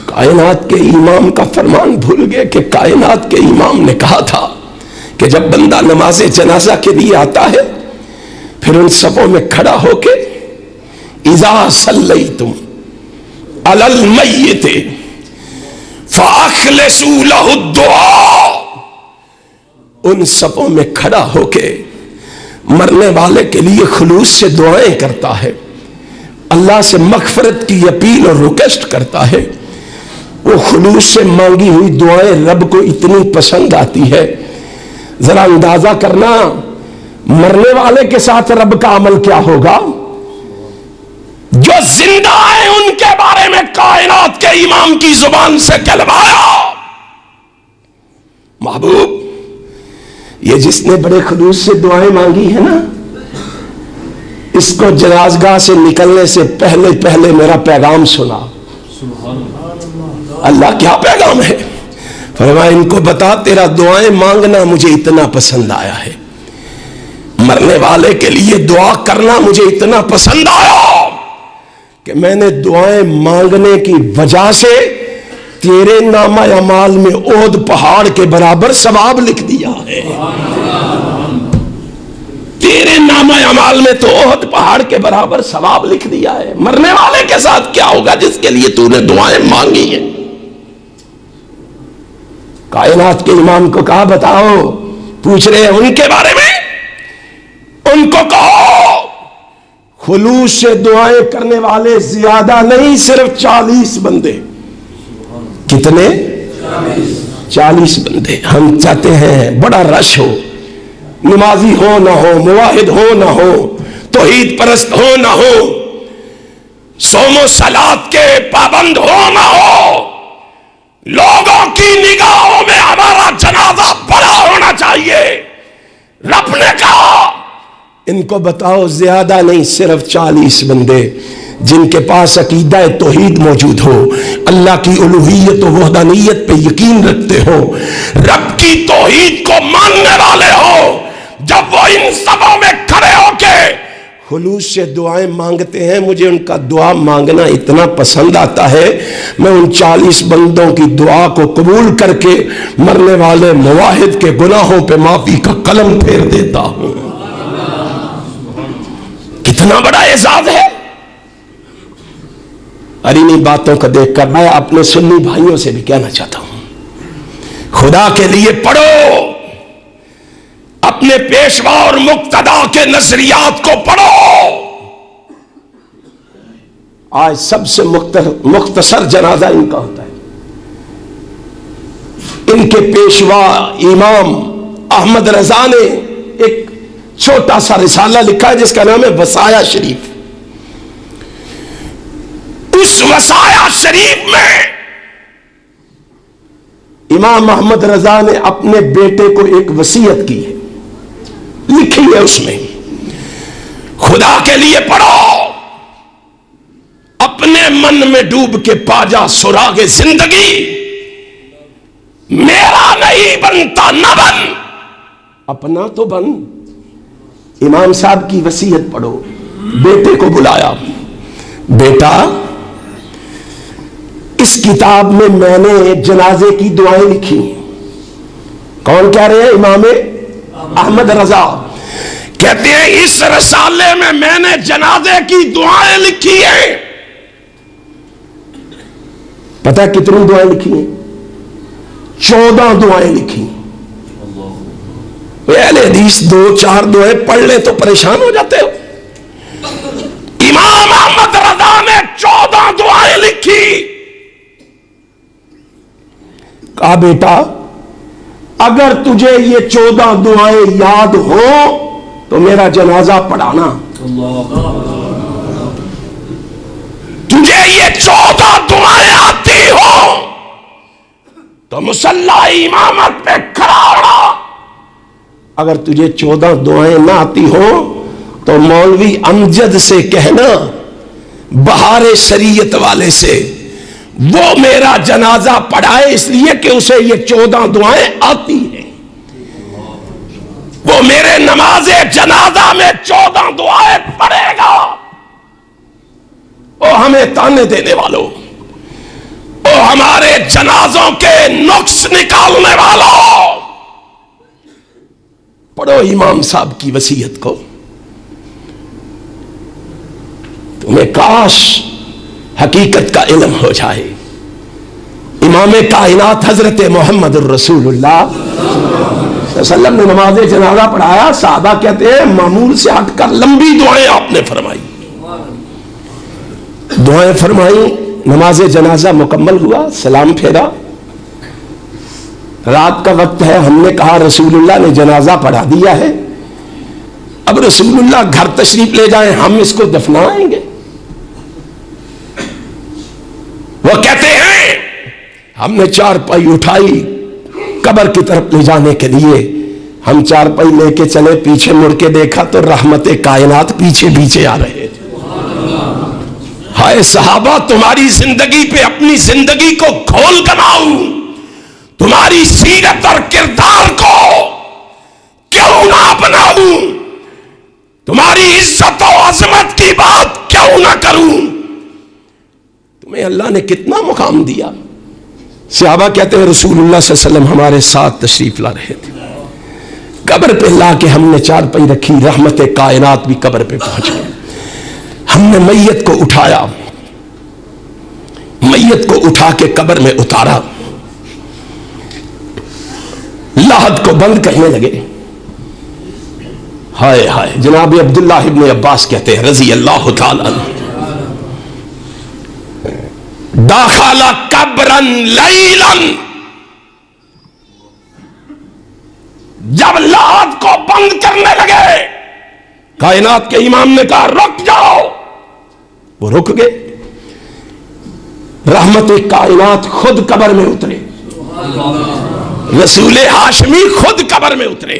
کائنات کے امام کا فرمان بھول گئے کہ کائنات کے امام نے کہا تھا کہ جب بندہ نماز جنازہ کے لیے آتا ہے پھر ان صفوں میں کھڑا ہو کے اذا صلیتم علی المیت فاخلصوا له الدعاء، ان صفوں میں کھڑا ہو کے مرنے والے کے لیے خلوص سے دعائیں کرتا ہے، اللہ سے مغفرت کی اپیل اور ریکویسٹ کرتا ہے۔ وہ خلوص سے مانگی ہوئی دعائیں رب کو اتنی پسند آتی ہے، ذرا اندازہ کرنا مرنے والے کے ساتھ رب کا عمل کیا ہوگا۔ جو زندہ ہیں ان کے بارے میں کائنات کے امام کی زبان سے کہلوایا، محبوب یہ جس نے بڑے خلوص سے دعائیں مانگی ہیں نا، اس کو جنازگاہ سے نکلنے سے پہلے پہلے میرا پیغام سنا۔ اللہ کیا پیغام ہے؟ فرمایا ان کو بتا تیرا دعائیں مانگنا مجھے اتنا پسند آیا ہے، مرنے والے کے لیے دعا کرنا مجھے اتنا پسند آیا کہ میں نے دعائیں مانگنے کی وجہ سے تیرے نامہ اعمال میں احد پہاڑ کے برابر ثواب لکھ دیا ہے۔ تیرے نامہ اعمال میں تو احد پہاڑ کے برابر ثواب لکھ دیا ہے۔ مرنے والے کے ساتھ کیا ہوگا جس کے لیے تو نے دعائیں مانگی ہیں؟ کائنات کے امام کو کہا بتاؤ، پوچھ رہے ہیں ان کے بارے میں، ان کو کہو خلوص سے دعائیں کرنے والے زیادہ نہیں، صرف 40 بندے۔ کتنے؟ 40 بندے۔ ہم چاہتے ہیں بڑا رش ہو، نمازی ہو نہ ہو، موحد ہو نہ ہو، توحید پرست ہو نہ ہو، صوم و صلات کے پابند ہو نہ ہو، لوگوں کی نگاہوں میں ہمارا جنازہ بڑا ہونا چاہیے۔ رب نے کہا ان کو بتاؤ زیادہ نہیں، صرف 40 بندے جن کے پاس عقیدہ توحید موجود ہو، اللہ کی الوہیت و وحدانیت پہ یقین رکھتے ہو، رب کی توحید کو ماننے والے ہو، جب وہ ان سبوں میں کھڑے ہو کے خلوص سے دعائیں مانگتے ہیں، مجھے ان کا دعا مانگنا اتنا پسند آتا ہے، میں ان 40 بندوں کی دعا کو قبول کر کے مرنے والے موحد کے گناہوں پہ معافی کا قلم پھیر دیتا ہوں۔ کتنا بڑا اعزاز ہے۔ اور انہی باتوں کو دیکھ کر میں اپنے سنی بھائیوں سے بھی کہنا چاہتا ہوں، خدا کے لیے پڑھو، اپنے پیشوا اور مقتدا کے نظریات کو پڑھو۔ آج سب سے مختصر جنازہ ان کا ہوتا ہے۔ ان کے پیشوا امام احمد رضا نے ایک چھوٹا سا رسالہ لکھا ہے جس کا نام ہے وصایا شریف۔ اس وصایا شریف میں امام احمد رضا نے اپنے بیٹے کو ایک وصیت کی ہے، لکھی ہے اس میں، خدا کے لیے پڑھو، اپنے من میں ڈوب کے پا جا سراغ زندگی، میرا نہیں بنتا نہ بن، اپنا تو بن۔ امام صاحب کی وصیت پڑھو۔ بیٹے کو بلایا، بیٹا اس کتاب میں نے جنازے کی دعائیں لکھی۔ کون کہہ رہے ہیں؟ امام احمد رضا کہتے ہیں اس رسالے میں نے جنازے کی دعائیں لکھی ہیں۔ پتہ کتنی دعائیں لکھی ہیں؟ 14 دعائیں لکھی۔ اہل حدیث 2-4 دعائیں پڑھ لے تو پریشان ہو جاتے ہو۔ امام احمد رضا نے 14 دعائیں لکھی۔ کہا بیٹا اگر تجھے یہ 14 دعائیں یاد ہو تو میرا جنازہ پڑھانا، تجھے یہ 14 دعائیں آتی ہو تو مصلی امامت پہ کھڑا ہونا، اگر تجھے 14 دعائیں نہ آتی ہو تو مولوی امجد سے کہنا، بہار شریعت والے سے، وہ میرا جنازہ پڑھائے، اس لیے کہ اسے یہ 14 دعائیں آتی ہیں، وہ میرے نماز جنازہ میں 14 دعائیں پڑھے گا۔ او ہمیں تانے دینے والوں، او ہمارے جنازوں کے نقص نکالنے والوں، پڑھو امام صاحب کی وصیت کو۔ تمہیں کاش حقیقت کا علم ہو جائے۔ امام کائنات حضرت محمد الرسول اللہ صلی اللہ علیہ وسلم نے نماز جنازہ پڑھایا، صحابہ کہتے ہیں معمول سے ہٹ کر لمبی دعائیں آپ نے فرمائی، دعائیں فرمائی، نماز جنازہ مکمل ہوا، سلام پھیرا، رات کا وقت ہے، ہم نے کہا رسول اللہ نے جنازہ پڑھا دیا ہے، اب رسول اللہ گھر تشریف لے جائیں، ہم اس کو دفنائیں گے۔ وہ کہتے ہیں ہم نے چارپائی اٹھائی قبر کی طرف لے جانے کے لیے، ہم چارپائی لے کے چلے، پیچھے مڑ کے دیکھا تو رحمت کائنات پیچھے پیچھے آ رہے تھے۔ ہائے صحابہ، تمہاری زندگی پہ اپنی زندگی کو کھول بناؤں، تمہاری سیرت اور کردار کو کیوں نہ اپناؤں، تمہاری عزت و عظمت کی بات کیوں نہ کروں، تمہیں اللہ نے کتنا مقام دیا۔ صحابہ کہتے ہیں رسول اللہ صلی اللہ علیہ وسلم ہمارے ساتھ تشریف لا رہے تھے، قبر پہ لا کے ہم نے چارپائی رکھی، رحمت کائنات بھی قبر پہ پہنچ گئے، ہم نے میت کو اٹھایا، میت کو اٹھا کے قبر میں اتارا، لاحد کو بند کرنے لگے۔ ہائے ہائے، جناب عبداللہ ابن عباس کہتے ہیں رضی اللہ تعالی عنہ، داخل قبرا لیلا، جب لحد کو بند کرنے لگے کائنات کے امام نے کہا رک جاؤ، وہ رک گئے. رحمت کائنات خود قبر میں اترے، رسول ہاشمی خود قبر میں اترے.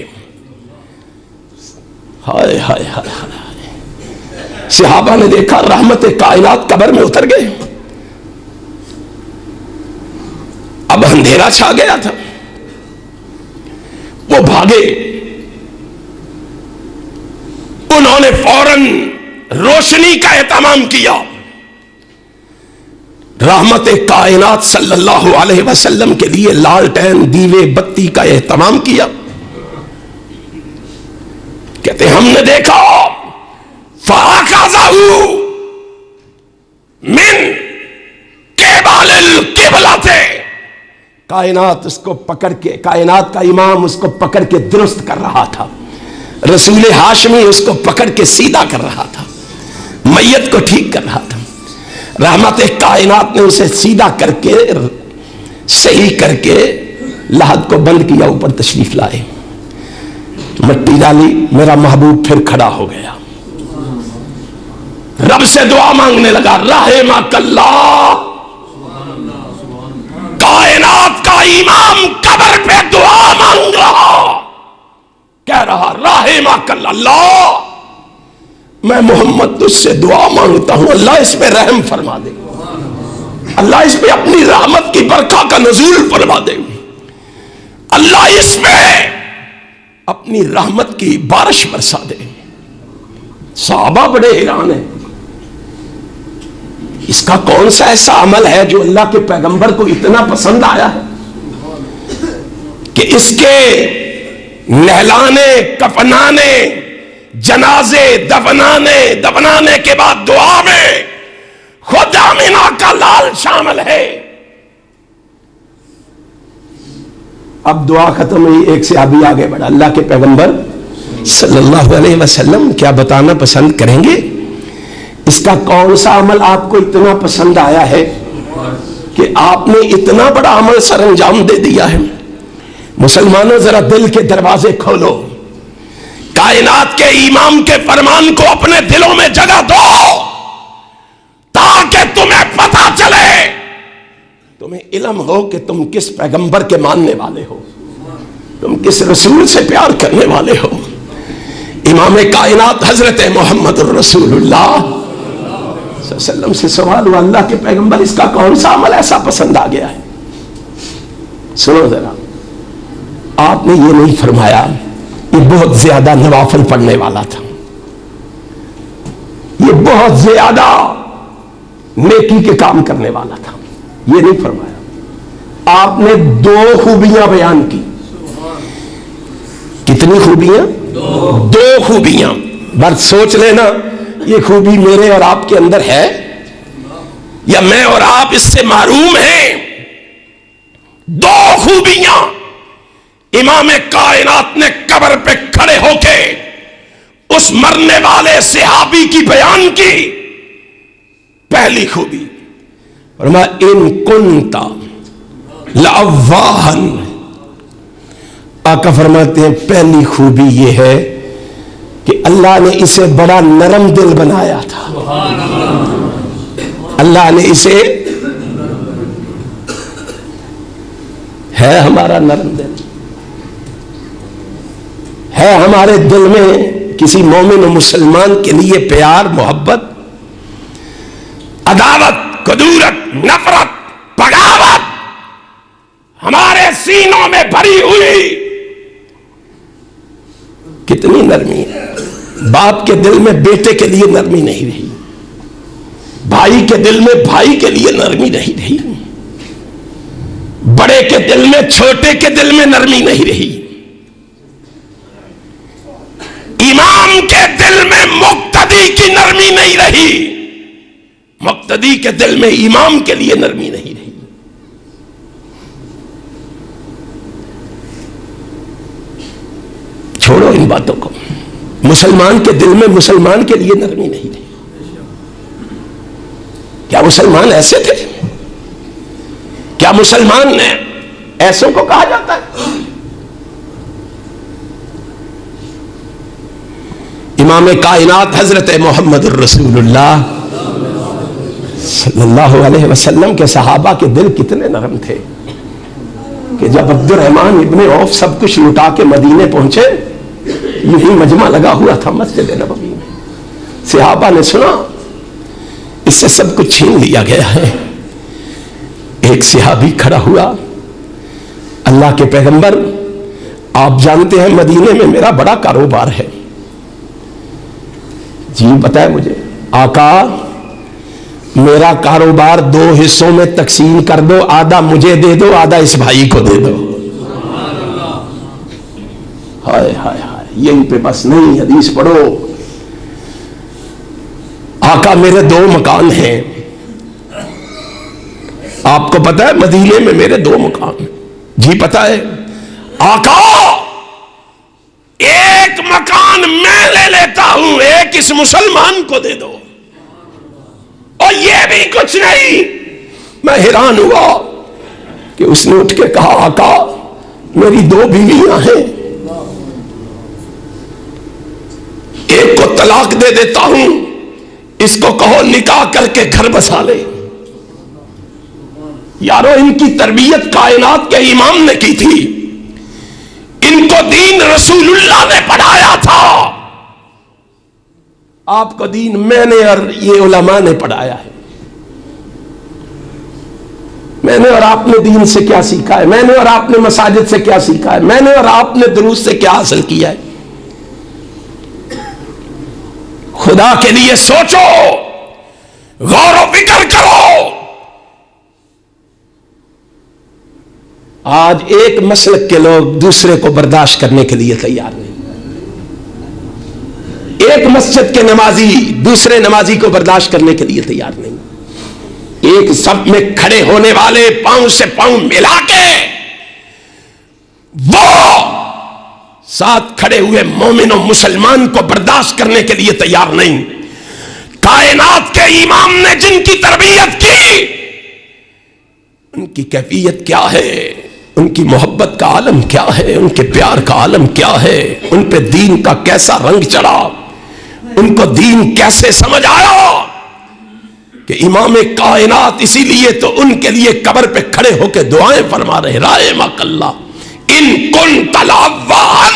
ہائے ہائے ہائے ہائے. صحابہ نے دیکھا رحمت کائنات قبر میں اتر گئے. اب اندھیرا چھا گیا تھا، وہ بھاگے. انہوں نے فوراً روشنی کا اہتمام کیا. رحمت کائنات صلی اللہ علیہ وسلم کے لیے لالٹین دیوے بتی کا اہتمام کیا. کہتے ہم نے دیکھا فَأَخَذَهُ مِن قِبَلِ الْقِبْلَةِ، کائنات اس کو پکڑ کے، کائنات کا امام اس کو پکڑ کے درست کر رہا تھا، رسول ہاشمی اس کو پکڑ کے سیدھا کر رہا تھا، میت کو ٹھیک کر رہا تھا. رحمت کائنات نے اسے سیدھا کر کے صحیح کر کے لحد کو بند کیا. اوپر تشریف لائے، مٹی ڈالی، میرا محبوب پھر کھڑا ہو گیا، رب سے دعا مانگنے لگا. رحمک اللہ، کائنات کا امام قبر پہ دعا مانگ رہا، کہہ رہا رحمک اللہ، میں محمد تجھ سے دعا مانگتا ہوں اللہ اس پہ رحم فرما دے، اللہ اس پہ اپنی رحمت کی برکھا کا نزول فرما دے، اللہ اس پہ اپنی رحمت کی بارش برسا دے. صحابہ بڑے حیران ہیں، اس کا کون سا ایسا عمل ہے جو اللہ کے پیغمبر کو اتنا پسند آیا ہے کہ اس کے نہلانے، کفنانے، جنازے دفنانے کے بعد دعا میں خود آمینہ کا لال شامل ہے. اب دعا ختم ہوئی، ایک صحابی آگے بڑھا. اللہ کے پیغمبر صلی اللہ علیہ وسلم کیا بتانا پسند کریں گے، اس کا کون سا عمل آپ کو اتنا پسند آیا ہے کہ آپ نے اتنا بڑا عمل سر انجام دے دیا ہے؟ مسلمانوں ذرا دل کے دروازے کھولو، کائنات کے امام کے فرمان کو اپنے دلوں میں جگہ دو تاکہ تمہیں پتہ چلے، تمہیں علم ہو کہ تم کس پیغمبر کے ماننے والے ہو، تم کس رسول سے پیار کرنے والے ہو. امام کائنات حضرت محمد الرسول اللہ صلی اللہ علیہ وسلم سے سوال ہوا، اللہ کے پیغمبر اس کا کون سا عمل ایسا پسند آ گیا ہے؟ سنو ذرا، آپ نے یہ نہیں فرمایا یہ بہت زیادہ نوافل پڑھنے والا تھا، یہ بہت زیادہ نیکی کے کام کرنے والا تھا، یہ نہیں فرمایا. آپ نے دو خوبیاں بیان کی. کتنی خوبیاں؟ دو خوبیاں. بس سوچ لینا یہ خوبی میرے اور آپ کے اندر ہے یا میں اور آپ اس سے محروم ہیں. دو خوبیاں امام کائنات نے قبر پہ کھڑے ہو کے اس مرنے والے صحابی کی بیان کی. پہلی خوبی فرمایا ان کنتا لأواہن، آقا فرماتے ہیں پہلی خوبی یہ ہے کہ اللہ نے اسے بڑا نرم دل بنایا تھا. اللہ نے اسے، ہے ہمارا نرم دل، ہے ہمارے دل میں کسی مومن و مسلمان کے لیے پیار، محبت، عداوت، کدورت، نفرت، بغاوت ہمارے سینوں میں بھری ہوئی؟ کتنی نرمی ہے. باپ کے دل میں بیٹے کے لیے نرمی نہیں رہی، بھائی کے دل میں بھائی کے لیے نرمی نہیں رہی، بڑے کے دل میں چھوٹے کے دل میں نرمی نہیں رہی، امام کے دل میں مقتدی کی نرمی نہیں رہی، مقتدی کے دل میں امام کے لیے نرمی نہیں رہی. چھوڑو ان باتوں کو. مسلمان کے دل میں مسلمان کے لیے نرمی نہیں رہی. کیا مسلمان ایسے تھے؟ کیا مسلمان نے ایسوں کو کہا جاتا ہے؟ امام کائنات حضرت محمد الرسول اللہ صلی اللہ علیہ وسلم کے صحابہ کے دل کتنے نرم تھے کہ جب عبد الرحمن ابن عوف سب کچھ لٹا کے مدینے پہنچے، یہی مجمع لگا ہوا تھا مسجد نبوی میں، صحابہ نے سنا اس سے سب کچھ چھین لیا گیا ہے۔ ایک صحابی کھڑا ہوا، اللہ کے پیغمبر آپ جانتے ہیں مدینے میں میرا بڑا کاروبار ہے۔ جی بتائے مجھے۔ آقا میرا کاروبار 2 حصوں میں تقسیم کر دو، آدھا مجھے دے دو، آدھا اس بھائی کو دے دو۔ ہائے ہائے ہائے، یہیں پہ بس نہیں، حدیث پڑھو۔ آقا میرے 2 مکان ہیں، آپ کو پتا ہے مدینے میں میرے 2 مکان ہیں؟ جی پتا ہے۔ آقا ایک مکان میں لے لیتا ہوں، ایک اس مسلمان کو دے دو، اور یہ بھی کچھ نہیں۔ میں حیران ہوا کہ اس نے اٹھ کے کہا آقا میری 2 بیویاں ہیں، ایک کو طلاق دے دیتا ہوں، اس کو کہو نکاح کر کے گھر بسا لے۔ یارو ان کی تربیت کائنات کے امام نے کی تھی، ان کو دین رسول اللہ نے پڑھایا تھا، آپ کو دین میں نے اور یہ علماء نے پڑھایا ہے۔ میں نے اور آپ نے دین سے کیا سیکھا ہے؟ میں نے اور آپ نے مساجد سے کیا سیکھا ہے؟ میں نے اور آپ نے دروس سے کیا حاصل کیا ہے؟ خدا کے لیے سوچو، غور و فکر کرو۔ آج ایک مسلک کے لوگ دوسرے کو برداشت کرنے کے لیے تیار نہیں۔ ایک مسجد کے نمازی دوسرے نمازی کو برداشت کرنے کے لیے تیار نہیں۔ ایک سب میں کھڑے ہونے والے پاؤں سے پاؤں ملا کے وہ ساتھ کھڑے ہوئے مومن و مسلمان کو برداشت کرنے کے لیے تیار نہیں۔ کائنات کے امام نے جن کی تربیت کی، ان کی کیفیت کیا ہے، ان کی محبت کا عالم کیا ہے، ان کے پیار کا عالم کیا ہے، ان پہ دین کا کیسا رنگ چڑھا، ان کو دین کیسے سمجھ آیا کہ امام کائنات اسی لیے تو ان کے لیے قبر پہ کھڑے ہو کے دعائیں فرما رہے، رحمک اللہ ان کنت لعوان۔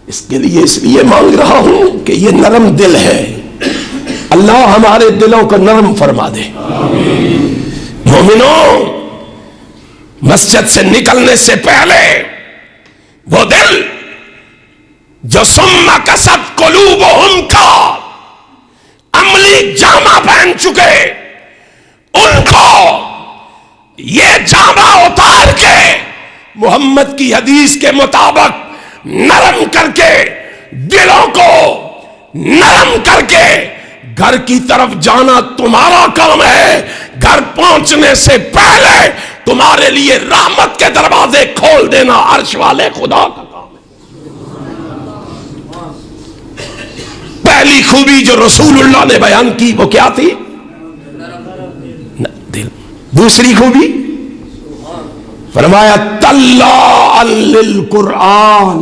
اس کے لیے اس لیے مانگ رہا ہوں کہ یہ نرم دل ہے، اللہ ہمارے دلوں کو نرم فرما دے۔ مومنوں، مسجد سے نکلنے سے پہلے وہ دل جو ثم کست قلوبہم کا عملی جامہ پہن چکے، ان کو یہ جامہ اتار کے محمد کی حدیث کے مطابق نرم کر کے، دلوں کو نرم کر کے گھر کی طرف جانا تمہارا کام ہے۔ گھر پہنچنے سے پہلے تمہارے لیے رحمت کے دروازے کھول دینا عرش والے خدا کا کام ہے۔ پہلی خوبی جو رسول اللہ نے بیان کی وہ کیا تھی؟ دل۔ دوسری خوبی فرمایا طلّاعً للقرآن۔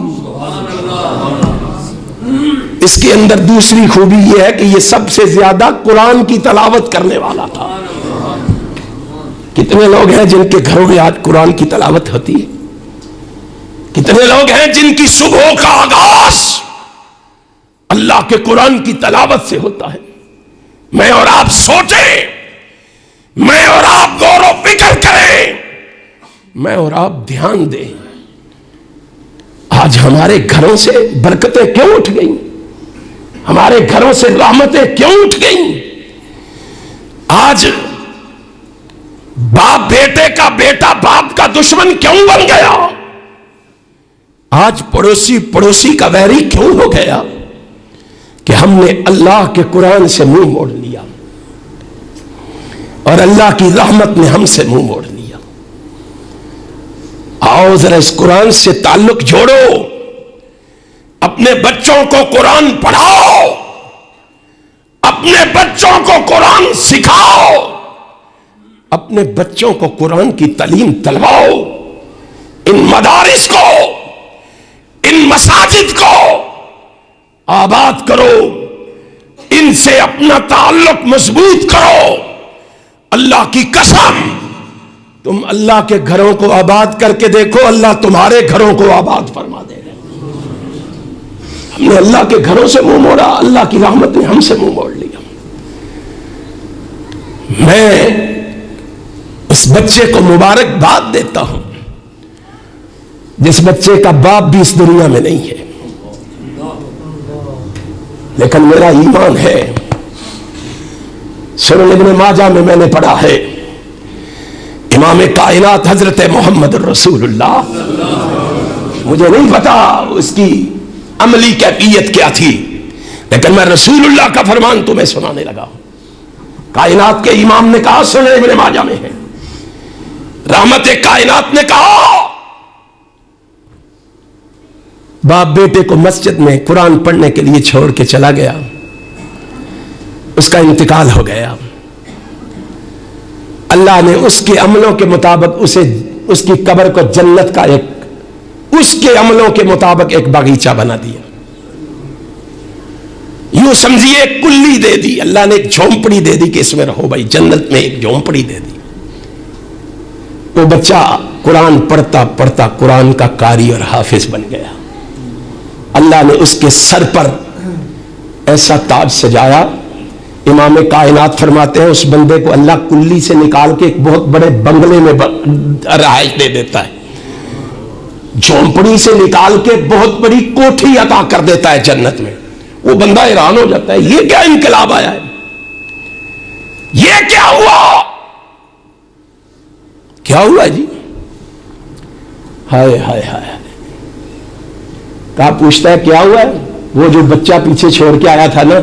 اس کے اندر دوسری خوبی یہ ہے کہ یہ سب سے زیادہ قرآن کی تلاوت کرنے والا تھا۔ کتنے لوگ ہیں جن کے گھروں میں آج قرآن کی تلاوت ہوتی ہے؟ کتنے لوگ ہیں جن کی صبح کا آغاز اللہ کے قرآن کی تلاوت سے ہوتا ہے؟ میں اور آپ سوچیں، میں اور آپ غور و فکر کریں، میں اور آپ دھیان دیں۔ آج ہمارے گھروں سے برکتیں کیوں اٹھ گئیں؟ ہمارے گھروں سے رحمتیں کیوں اٹھ گئیں؟ آج باپ بیٹے کا، بیٹا باپ کا دشمن کیوں بن گیا؟ آج پڑوسی پڑوسی کا ویری کیوں ہو گیا؟ کہ ہم نے اللہ کے قرآن سے منہ موڑ لیا اور اللہ کی رحمت نے ہم سے منہ موڑ لیا۔ آؤ ذرا اس قرآن سے تعلق جوڑو، اپنے بچوں کو قرآن پڑھاؤ، اپنے بچوں کو قرآن سکھاؤ، اپنے بچوں کو قرآن کی تعلیم دلواؤ۔ ان مدارس کو، ان مساجد کو آباد کرو، ان سے اپنا تعلق مضبوط کرو۔ اللہ کی قسم، تم اللہ کے گھروں کو آباد کر کے دیکھو، اللہ تمہارے گھروں کو آباد فرما دے گا۔ ہم نے اللہ کے گھروں سے منہ موڑا، اللہ کی رحمت نے ہم سے منہ موڑ لیا۔ میں اس بچے کو مبارکباد دیتا ہوں جس بچے کا باپ بھی اس دنیا میں نہیں ہے، لیکن میرا ایمان ہے۔ سنن ابن ماجہ میں نے پڑھا ہے، امام کائنات حضرت محمد رسول اللہ، مجھے نہیں پتا اس کی عملی کیفیت کیا تھی، لیکن میں رسول اللہ کا فرمان تمہیں سنانے لگا ہوں۔ کائنات کے امام نے کہا، سنن ابن ماجہ میں ہے، رحمت کائنات نے کہا، باپ بیٹے کو مسجد میں قرآن پڑھنے کے لیے چھوڑ کے چلا گیا، اس کا انتقال ہو گیا۔ اللہ نے اس کے عملوں کے مطابق اس کی قبر کو جنت کا اس کے عملوں کے مطابق ایک باغیچہ بنا دیا۔ یوں سمجھیے کلی دے دی، اللہ نے ایک جھونپڑی دے دی کہ اس میں رہو بھائی، جنت میں ایک جھونپڑی دے دی۔ وہ بچہ قرآن پڑھتا پڑھتا قرآن کا قاری اور حافظ بن گیا۔ اللہ نے اس کے سر پر ایسا تاج سجایا، امام کائنات فرماتے ہیں اس بندے کو اللہ کلی سے نکال کے ایک بہت بڑے بنگلے میں رہائش دے دیتا ہے، جھونپڑی سے نکال کے بہت بڑی کوٹھی عطا کر دیتا ہے جنت میں۔ وہ بندہ حیران ہو جاتا ہے، یہ کیا انقلاب آیا ہے، یہ کیا ہوا، کیا ہوا جی؟ ہائے ہائے ہائے، کہا پوچھتا ہے کیا ہوا ہے؟ وہ جو بچہ پیچھے چھوڑ کے آیا تھا نا،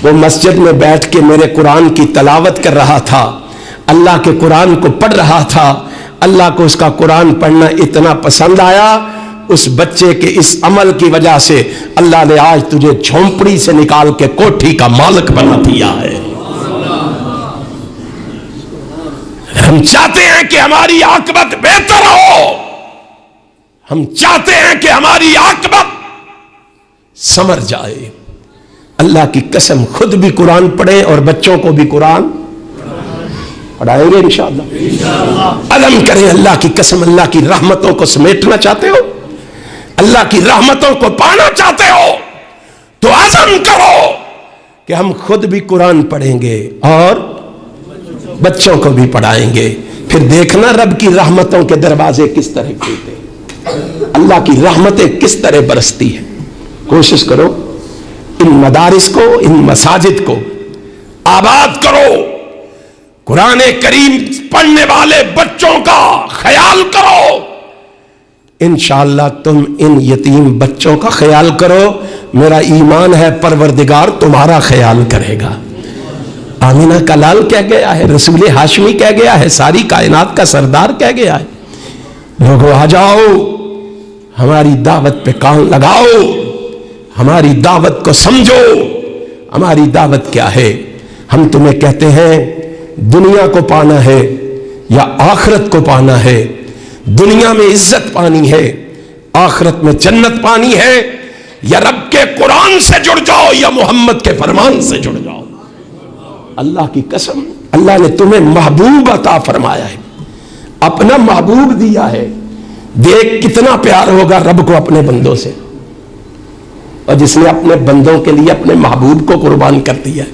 وہ مسجد میں بیٹھ کے میرے قرآن کی تلاوت کر رہا تھا، اللہ کے قرآن کو پڑھ رہا تھا، اللہ کو اس کا قرآن پڑھنا اتنا پسند آیا، اس بچے کے اس عمل کی وجہ سے اللہ نے آج تجھے جھونپڑی سے نکال کے کوٹھی کا مالک بنا دیا ہے۔ ہم چاہتے ہیں کہ ہماری عاقبت بہتر ہو، ہم چاہتے ہیں کہ ہماری عاقبت سمر جائے۔ اللہ کی قسم خود بھی قرآن پڑھیں اور بچوں کو بھی قرآن پڑھائیں گے انشاءاللہ۔ عزم کریں، اللہ کی قسم، اللہ کی رحمتوں کو سمیٹنا چاہتے ہو، اللہ کی رحمتوں کو پانا چاہتے ہو تو عزم کرو کہ ہم خود بھی قرآن پڑھیں گے اور بچوں کو بھی پڑھائیں گے۔ پھر دیکھنا رب کی رحمتوں کے دروازے کس طرح کھلتے ہیں، اللہ کی رحمتیں کس طرح برستی ہیں۔ کوشش کرو ان مدارس کو، ان مساجد کو آباد کرو، قرآن کریم پڑھنے والے بچوں کا خیال کرو۔ انشاءاللہ تم ان یتیم بچوں کا خیال کرو، میرا ایمان ہے پروردگار تمہارا خیال کرے گا۔ آمینہ کا لال کہہ گیا ہے، رسول ہاشمی کہہ گیا ہے، ساری کائنات کا سردار کہہ گیا ہے، لوگوں آ جاؤ ہماری دعوت پہ کان لگاؤ، ہماری دعوت کو سمجھو۔ ہماری دعوت کیا ہے؟ ہم تمہیں کہتے ہیں دنیا کو پانا ہے یا آخرت کو پانا ہے، دنیا میں عزت پانی ہے، آخرت میں جنت پانی ہے، یا رب کے قرآن سے جڑ جاؤ یا محمد کے فرمان سے جڑ جاؤ۔ اللہ کی قسم، اللہ نے تمہیں محبوب عطا فرمایا ہے، اپنا محبوب دیا ہے۔ دیکھ کتنا پیار ہوگا رب کو اپنے بندوں سے، اور جس نے اپنے بندوں کے لیے اپنے محبوب کو قربان کر دیا ہے،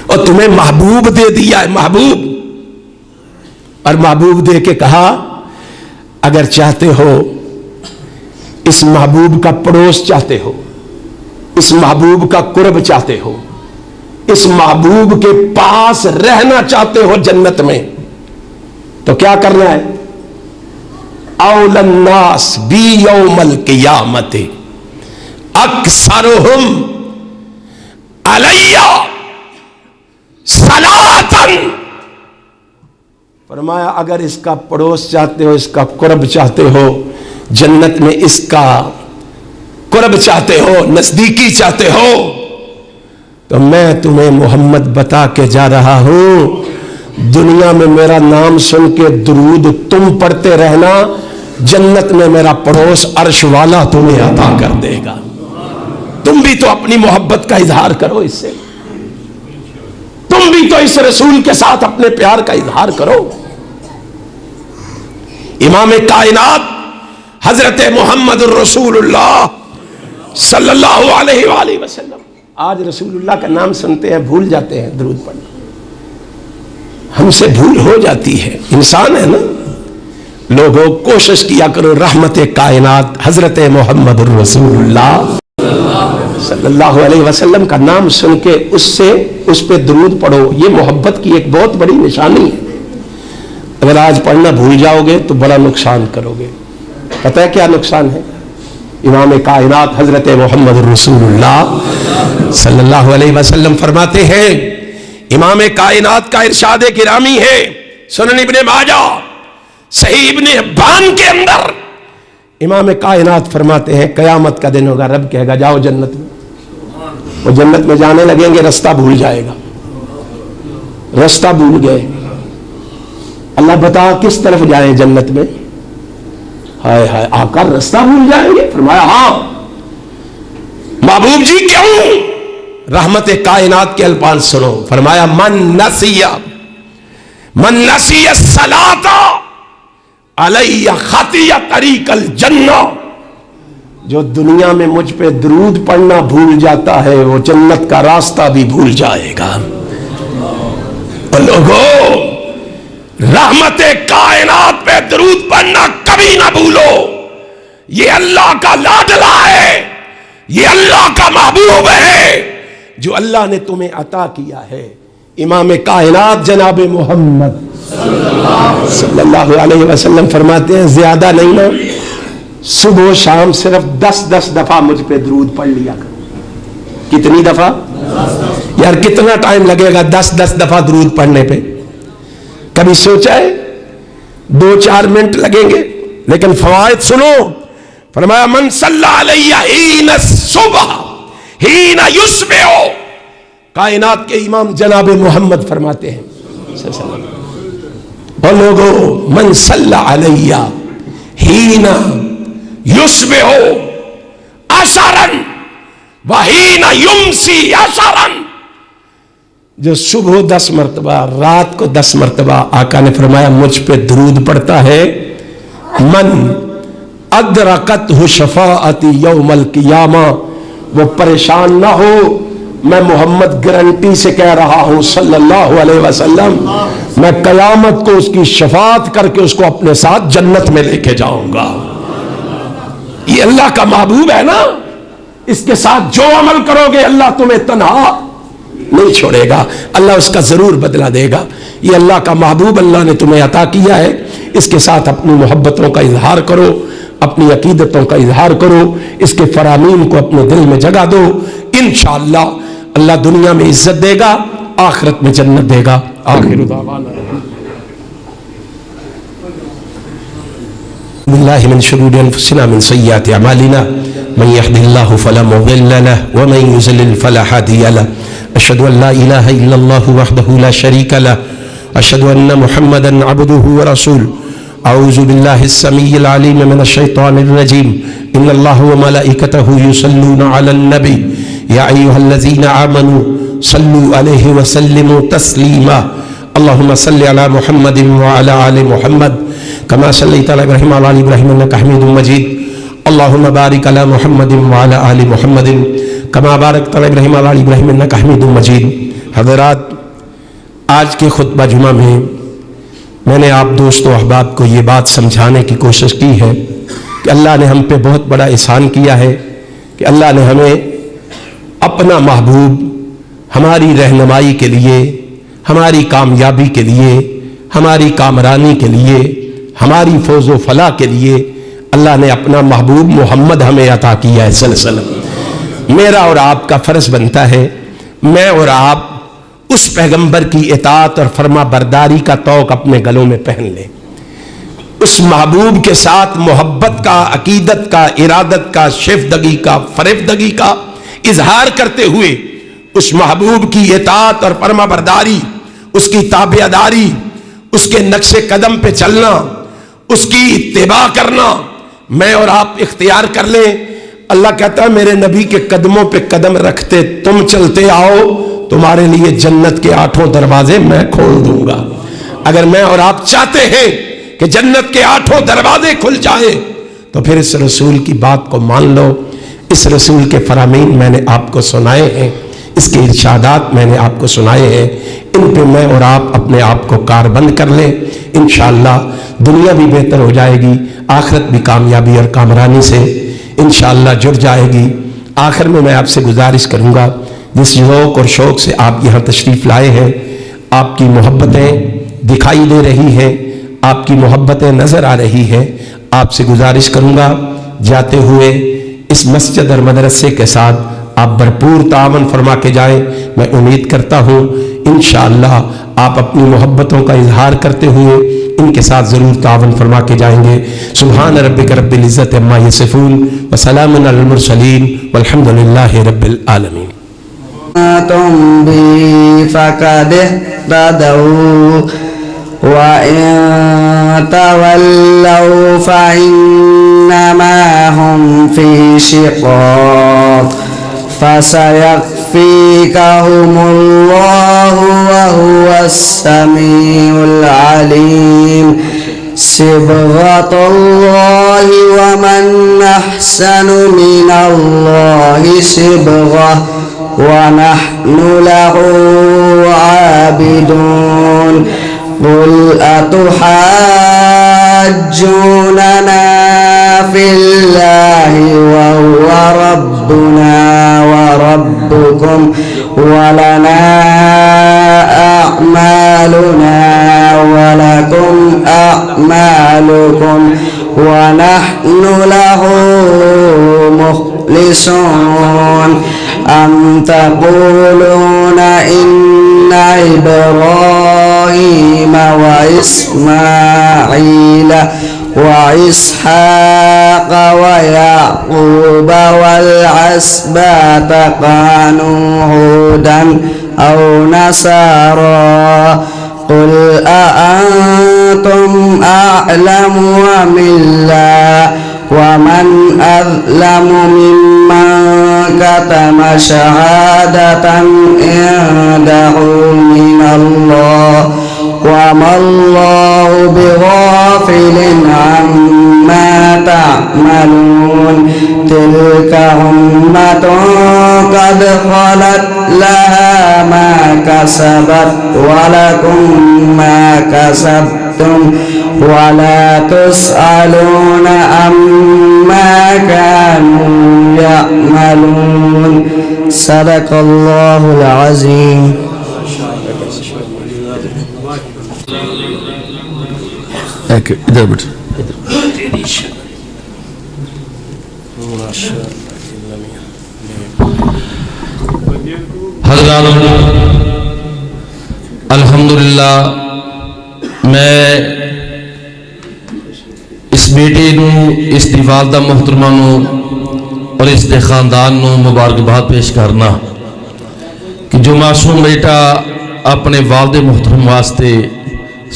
اور تمہیں محبوب دے دیا ہے، محبوب، اور محبوب دے کے کہا اگر چاہتے ہو اس محبوب کا پڑوس چاہتے ہو، اس محبوب کا قرب چاہتے ہو، اس محبوب کے پاس رہنا چاہتے ہو جنت میں، تو کیا کرنا ہے؟ اول الناس بی یوم القیامت اکثرہم علی صلاۃ۔ فرمایا اگر اس کا پڑوس چاہتے ہو، اس کا قرب چاہتے ہو، جنت میں اس کا قرب چاہتے ہو، نزدیکی چاہتے ہو، تو میں تمہیں محمد بتا کے جا رہا ہوں، دنیا میں میرا نام سن کے درود تم پڑھتے رہنا، جنت میں میرا پڑوس عرش والا تمہیں عطا کر دے گا. تم بھی تو اپنی محبت کا اظہار کرو اس سے, تم بھی تو اس رسول کے ساتھ اپنے پیار کا اظہار کرو. امام کائنات حضرت محمد الرسول اللہ صلی اللہ علیہ وآلہ وسلم, آج رسول اللہ کا نام سنتے ہیں بھول جاتے ہیں درود پڑھنا, ہم سے بھول ہو جاتی ہے, انسان ہے نا. لوگوں کوشش کیا کرو رحمت کائنات حضرت محمد الرسول اللہ صلی اللہ علیہ وسلم کا نام سن کے اس پہ درود پڑھو. یہ محبت کی ایک بہت بڑی نشانی ہے. اگر آج پڑھنا بھول جاؤ گے تو بڑا نقصان کرو گے. پتہ ہے کیا نقصان ہے؟ امام کائنات حضرت محمد الرسول اللہ صلی اللہ علیہ وسلم فرماتے ہیں, امام کائنات کا ارشاد گرامی ہے سنن ابن ماجہ صحیح ابن حبان کے اندر, امام کائنات فرماتے ہیں قیامت کا دن ہوگا, رب کہے گا جاؤ جنت میں. وہ جنت میں جانے لگیں گے, رستہ بھول جائے گا, رستہ بھول گئے. اللہ بتا کس طرف جائیں جنت میں؟ ہائے ہائے آقا رستہ بھول جائیں گے؟ فرمایا ہاں. محبوب جی کیوں؟ رحمت کائنات کے الفاظ سنو. فرمایا من نسی الصلاۃ علی خطی طریق الجنہ, جو دنیا میں مجھ پہ درود پڑھنا بھول جاتا ہے وہ جنت کا راستہ بھی بھول جائے گا. اور لوگوں رحمت کائنات پہ درود پڑھنا کبھی نہ بھولو. یہ اللہ کا لاڈلا ہے, یہ اللہ کا محبوب ہے جو اللہ نے تمہیں عطا کیا ہے. امام کائنات جناب محمد صلی اللہ علیہ وسلم فرماتے ہیں زیادہ نہیں نا, صبح و شام صرف 10 دفعہ مجھ پہ درود پڑھ لیا کرو. کتنی دفعہ یار؟ کتنا ٹائم لگے گا 10 دفعہ درود پڑھنے پہ؟ کبھی سوچا ہے؟ 2-4 منٹ لگیں گے. لیکن فوائد سنو. فرمایا من صلی علیہ حین الصبح حین یصبح, کائنات کے امام جناب محمد فرماتے ہیں اور لوگوں من صلی علیہ حین یصبح عشرا وحین یمسی عشرا, جو صبح 10 مرتبہ رات کو 10 مرتبہ آقا نے فرمایا مجھ پہ درود پڑتا ہے, من ادرکتہ شفاعتی یوم القیامہ, وہ پریشان نہ ہو. میں محمد گارنٹی سے کہہ رہا ہوں صلی اللہ علیہ وسلم, میں قیامت کو اس کی شفاعت کر کے اس کو اپنے ساتھ جنت میں لے کے جاؤں گا. یہ اللہ کا محبوب ہے نا, اس کے ساتھ جو عمل کرو گے اللہ تمہیں تنہا نہیں چھوڑے گا, اللہ اس کا ضرور بدلہ دے گا. یہ اللہ کا محبوب اللہ نے تمہیں عطا کیا ہے, اس کے ساتھ اپنی محبتوں کا اظہار کرو, اپنی عقیدتوں کا اظہار کرو, اس کے فرامین کو اپنے دل میں جگہ دو. انشاءاللہ اللہ دنیا میں عزت دے گا, آخرت میں جنت دے گا. آخر دعوانا باللہ من شرور انفسنا من سیئات اعمالنا من يهد الله فلا مضل له ومن يضلل فلا هادي له. اشهد ان لا اله الا الله وحده لا شريك له, اشهد ان محمدا عبده ورسوله. اعوذ بالله السميع العليم من الشيطان الرجيم. ان الله وملائكته يصلون على النبي يا ايها الذين امنوا صلوا عليه وسلموا تسليما. اللهم صل على محمد وعلى ال محمد كما صليت على ابراهيم وعلى ال ابراهيم انك حميد مجيد. اللهم بارك على محمد وعلى ال محمد كما باركت على ابراهيم وعلى ال ابراهيم انك حميد مجيد. حضرات, آج کے خطبہ جمعہ میں نے آپ دوست و احباب کو یہ بات سمجھانے کی کوشش کی ہے کہ اللہ نے ہم پہ بہت بڑا احسان کیا ہے کہ اللہ نے ہمیں اپنا محبوب ہماری رہنمائی کے لیے, ہماری کامیابی کے لیے, ہماری کامرانی کے لیے, ہماری فوز و فلاح کے لیے اللہ نے اپنا محبوب محمد ہمیں عطا کیا ہے صلی اللہ علیہ وسلم. میرا اور آپ کا فرض بنتا ہے میں اور آپ اس پیغمبر کی اطاعت اور فرما برداری کا طوق اپنے گلوں میں پہن لیں. اس محبوب کے ساتھ محبت کا, عقیدت کا, ارادت کا, شیفدگی کا, فریبدگی کا اظہار کرتے ہوئے اس محبوب کی اطاعت اور فرما برداری, اس کی تابعداری, اس کے نقش قدم پہ چلنا, اس کی اتباع کرنا میں اور آپ اختیار کر لیں. اللہ کہتا ہے میرے نبی کے قدموں پہ قدم رکھتے تم چلتے آؤ، تمہارے لیے جنت کے 8 دروازے میں کھول دوں گا. اگر میں اور آپ چاہتے ہیں کہ جنت کے 8 دروازے کھل جائیں تو پھر اس رسول کی بات کو مان لو. اس رسول کے فرامین میں نے آپ کو سنائے ہیں، اس کے ارشادات میں نے آپ کو سنائے ہیں، ان پہ میں اور آپ اپنے آپ کو کاربند کر لیں. انشاءاللہ دنیا بھی بہتر ہو جائے گی، آخرت بھی کامیابی اور کامرانی سے انشاءاللہ جڑ جائے گی. آخر میں آپ سے گزارش کروں گا، جس ذوق اور شوق سے آپ یہاں تشریف لائے ہیں، آپ کی محبتیں دکھائی دے رہی ہیں، آپ کی محبتیں نظر آ رہی ہیں. آپ سے گزارش کروں گا جاتے ہوئے اس مسجد اور مدرسے کے ساتھ آپ بھرپور تعاون فرما کے جائیں. میں امید کرتا ہوں انشاءاللہ آپ اپنی محبتوں کا اظہار کرتے ہوئے ان کے ساتھ ضرور تعاون فرما کے جائیں گے. سبحان ربک رب العزت عما یصفون وسلام علی المرسلین والحمد للہ رب العالمین. تم بھی فقد اهتدوا وَإِن تَوَلَّوْا فَإِنَّمَا هُمْ فِي شِقَاقٍ فَسَيَكْفِيكَهُمُ اللَّهُ وَهُوَ السَّمِيعُ الْعَلِيمُ. صِبْغَةَ اللَّهِ وَمَنْ أَحْسَنُ مِنَ اللَّهِ صِبْغَةً وَنَحْنُ لَهُ عَابِدُونَ. قل أتحاجوننا في الله وهو ربنا وربكم ولنا أعمالنا ولكم أعمالكم ونحن له مخلصون. أم تقولون إن إبراهيم وإسماعيل وإسحاق ويعقوب والأسباط كانوا هودا أو نصارى قل أأنتم أعلم أم الله ومن أظلم ممن كتم شهادة عنده من الله وما الله بغافل عما تعملون. تلك أمة قد خلت لها ما كسبت ولكم ما كسبتم ولا تسألون عما كانوا يعملون. صدق الله العظيم. ادھر بیٹھ. حضرات الحمدللہ میں اس بیٹے نو، اس دی والدہ محترمہ نو اور اس دے خاندان نو مبارکباد پیش کرنا کہ جو معصوم بیٹا اپنے والد محترم واسطے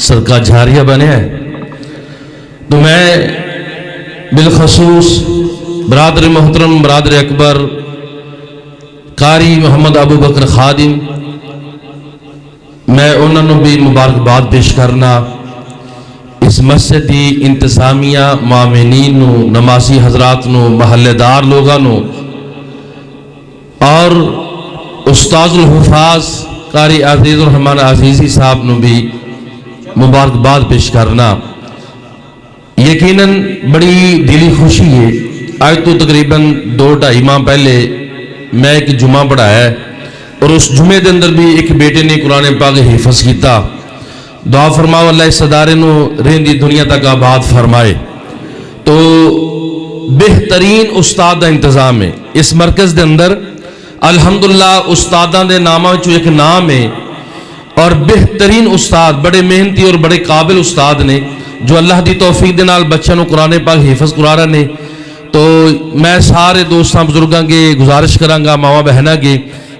صدقہ جاریہ بنے ہے. تو میں بالخصوص برادر محترم برادر اکبر قاری محمد ابو بکر خادم میں انہوں بھی مبارکباد پیش کرنا. اس مسجد دی انتظامیہ معاونین نو، نمازی حضرات نو، محلے دار لوگاں نو اور استاد الحفاظ قاری عزیز الرحمن عزیزی صاحب نو بھی مبارکباد پیش کرنا. یقیناً بڑی دلی خوشی ہے. آج تو تقریباً 2-2.5 ماہ پہلے میں ایک جمعہ پڑھایا ہے اور اس جمعے دے اندر بھی ایک بیٹے نے قرآن پاک حفظ کیتا. دعا فرماؤ اللہ اس ادارے نو رہندی دنیا تک آباد فرمائے. تو بہترین استاد دا انتظام ہے اس مرکز دے اندر. الحمدللہ استاداں دے نامہ چو ایک نام ہے اور بہترین استاد، بڑے محنتی اور بڑے قابل استاد نے جو اللہ دی توفیق دے نال بچوں کو قرآن پاک حفظ کرا رہے نے. تو میں سارے دوستاں بزرگاں کے گزارش کرانگا، ماما بہناں کے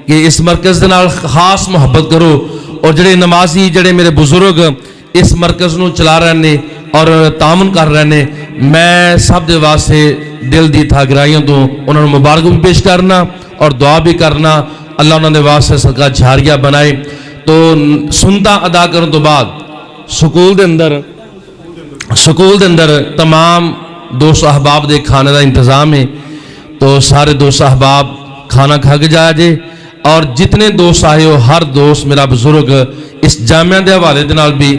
کہ اس مرکز دے نال خاص محبت کرو اور جڑے نمازی جڑے میرے بزرگ اس مرکز نو چلا رہے نے اور تعاون کر رہے ہیں. میں سب دے واسطے دل دی تھا گرائیوں تو انہوں نے مبارک بھی پیش کرنا اور دعا بھی کرنا. اللہ انہوں نے واسطے صدقہ جھاریہ بنائے. تو سنتا ادا کرنے تو بعد سکول دے اندر تمام دوست احباب دے کھانے دا انتظام ہے. تو سارے دوست احباب کھانا کھا کے جایا جے. اور جتنے دوست آئے ہو ہر دوست میرا بزرگ اس جامعہ دے حوالے دے نال بھی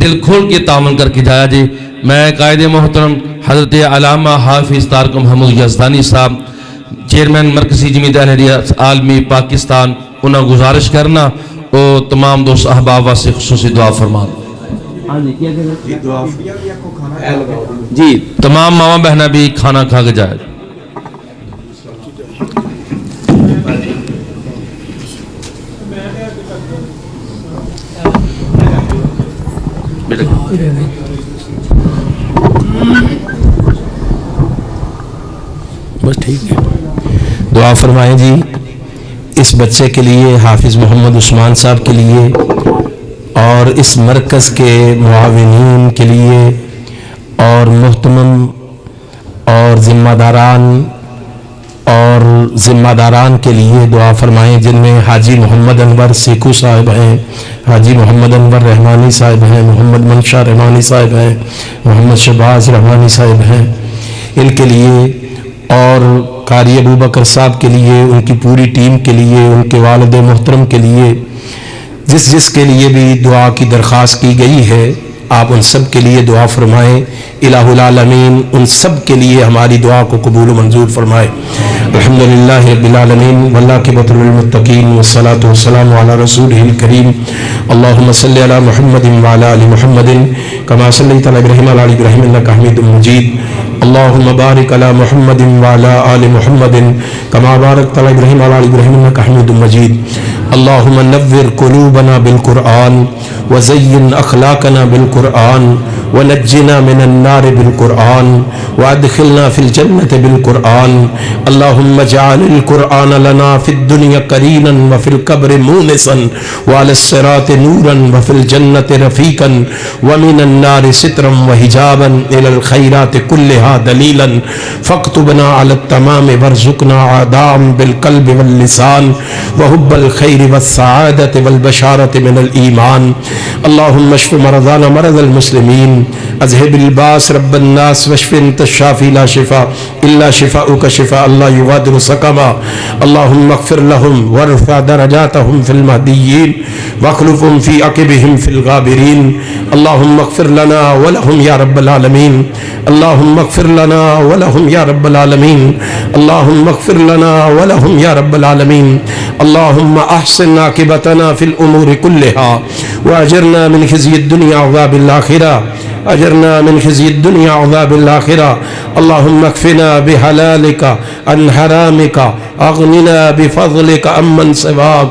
دل کھول کے تعاون کر کے جایا جے. میں قائد محترم حضرت علامہ حافظ طارق محمود یزدانی صاحب چیئرمین مرکزی جمعیت اہلیہ عالمی پاکستان انہیں گزارش کرنا وہ تمام دوست احباب واسطے خصوصی دعا فرما. جی تمام ماما بہنیں بھی کھانا کھا کے جائے. بس ٹھیک ہے. دعا فرمائیں جی اس بچے کے لیے, حافظ محمد عثمان صاحب کے لیے اور اس مرکز کے معاونین کے لیے اور محتمم اور ذمہ داران کے لیے دعا فرمائیں, جن میں حاجی محمد انور سیکو صاحب ہیں, حاجی محمد انور رحمانی صاحب ہیں, محمد منشا رحمانی صاحب ہیں, محمد شہباز رحمانی صاحب ہیں. ان کے لیے اور قاری ابو بکر صاحب کے لیے, ان کی پوری ٹیم کے لیے, ان کے والد محترم کے لیے, جس کے لیے بھی دعا کی درخواست کی گئی ہے آپ ان سب کے لیے دعا فرمائیں. الہ العالمین ان سب کے لیے ہماری دعا کو قبول و منظور فرمائے. الحمدللہ رب العالمین والعاقبۃ للمتقین والصلاۃ والسلام علی رسولہ الکریم. اللہم صلی علی محمد وعلی آل محمد کما صلیت علی ابراہیم وعلی آل ابراہیم انک حمید مجید. اللہم بارک علی محمد وعلی آل محمد کما بارکت علی ابراہیم وعلی آل ابراہیم انک حمید مجید. اللہم نور قلوبنا بالقرآن وزین اخلاقنا بالقرآن ونجنا من النار بالقرآن وادخلنا في الجنة بالقرآن. اللهم اجعل القرآن لنا في الدنيا قرينا وفي القبر مونسا وعلى الصراط نورا وفي الجنة رفيقا ومن النار سترا وحجابا إلى الخيرات كلها دليلا. فاكتبنا على التمام وارزقنا عداء بالقلب واللسان وحب الخير والسعادة والبشارة من الإيمان. اللهم اشف مرضانا مرض المسلمين اذهب الباس رب الناس واشف انت الشافي لا شفاء الا شفاؤك شفاء لا يغادر سقما. اللهم اغفر لهم وارفع درجاتهم في المهديين واخلفهم في عقبهم في الغابرين. اللهم اغفر لنا ولهم يا رب العالمين. اللهم اغفر لنا ولهم يا رب العالمين. اللهم اغفر لنا ولهم يا رب العالمين. اللهم احسن عاقبتنا في الامور كلها واجرنا من خزي الدنيا وعذاب الاخره. اجرنا من خزي الدنيا وعذاب الاخره. اللهم اكفنا بحلالك عن حرامك اغننا بفضلك عمن سواك.